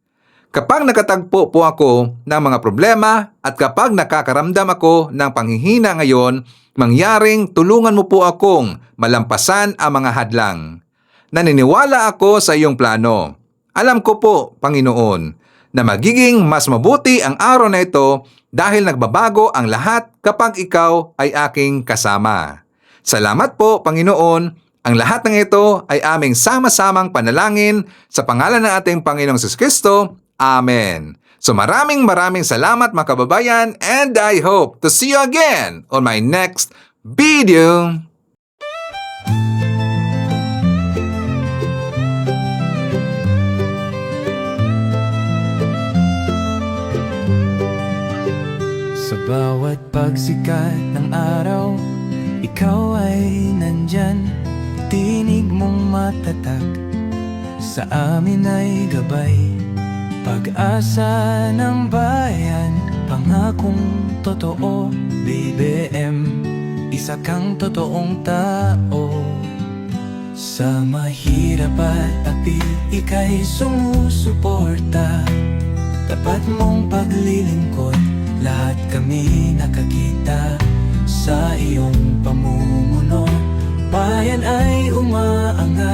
Kapag nakatagpo po ako ng mga problema at kapag nakakaramdam ako ng panghihina ngayon, mangyaring tulungan mo po akong malampasan ang mga hadlang. Naniniwala ako sa iyong plano. Alam ko po, Panginoon, na magiging mas mabuti ang araw na ito dahil nagbabago ang lahat kapag ikaw ay aking kasama. Salamat po, Panginoon. Ang lahat ng ito ay aming sama-samang panalangin sa pangalan ng ating Panginoong Jesucristo. Amen. So maraming salamat mga kababayan, and I hope to see you again on my next video. Sa bawat pagsikat ng araw, ikaw ay nandyan. Tinig mong matatag, sa amin ay gabay. Pag-asa ng bayan, pangakong totoo. BBM, isa kang totoong tao. Sa mahirap at api, ika'y sumusuporta. Tapat mong paglilingkod, lahat kami nakakita sa iyong pamumuno. Bayan ay umaangat.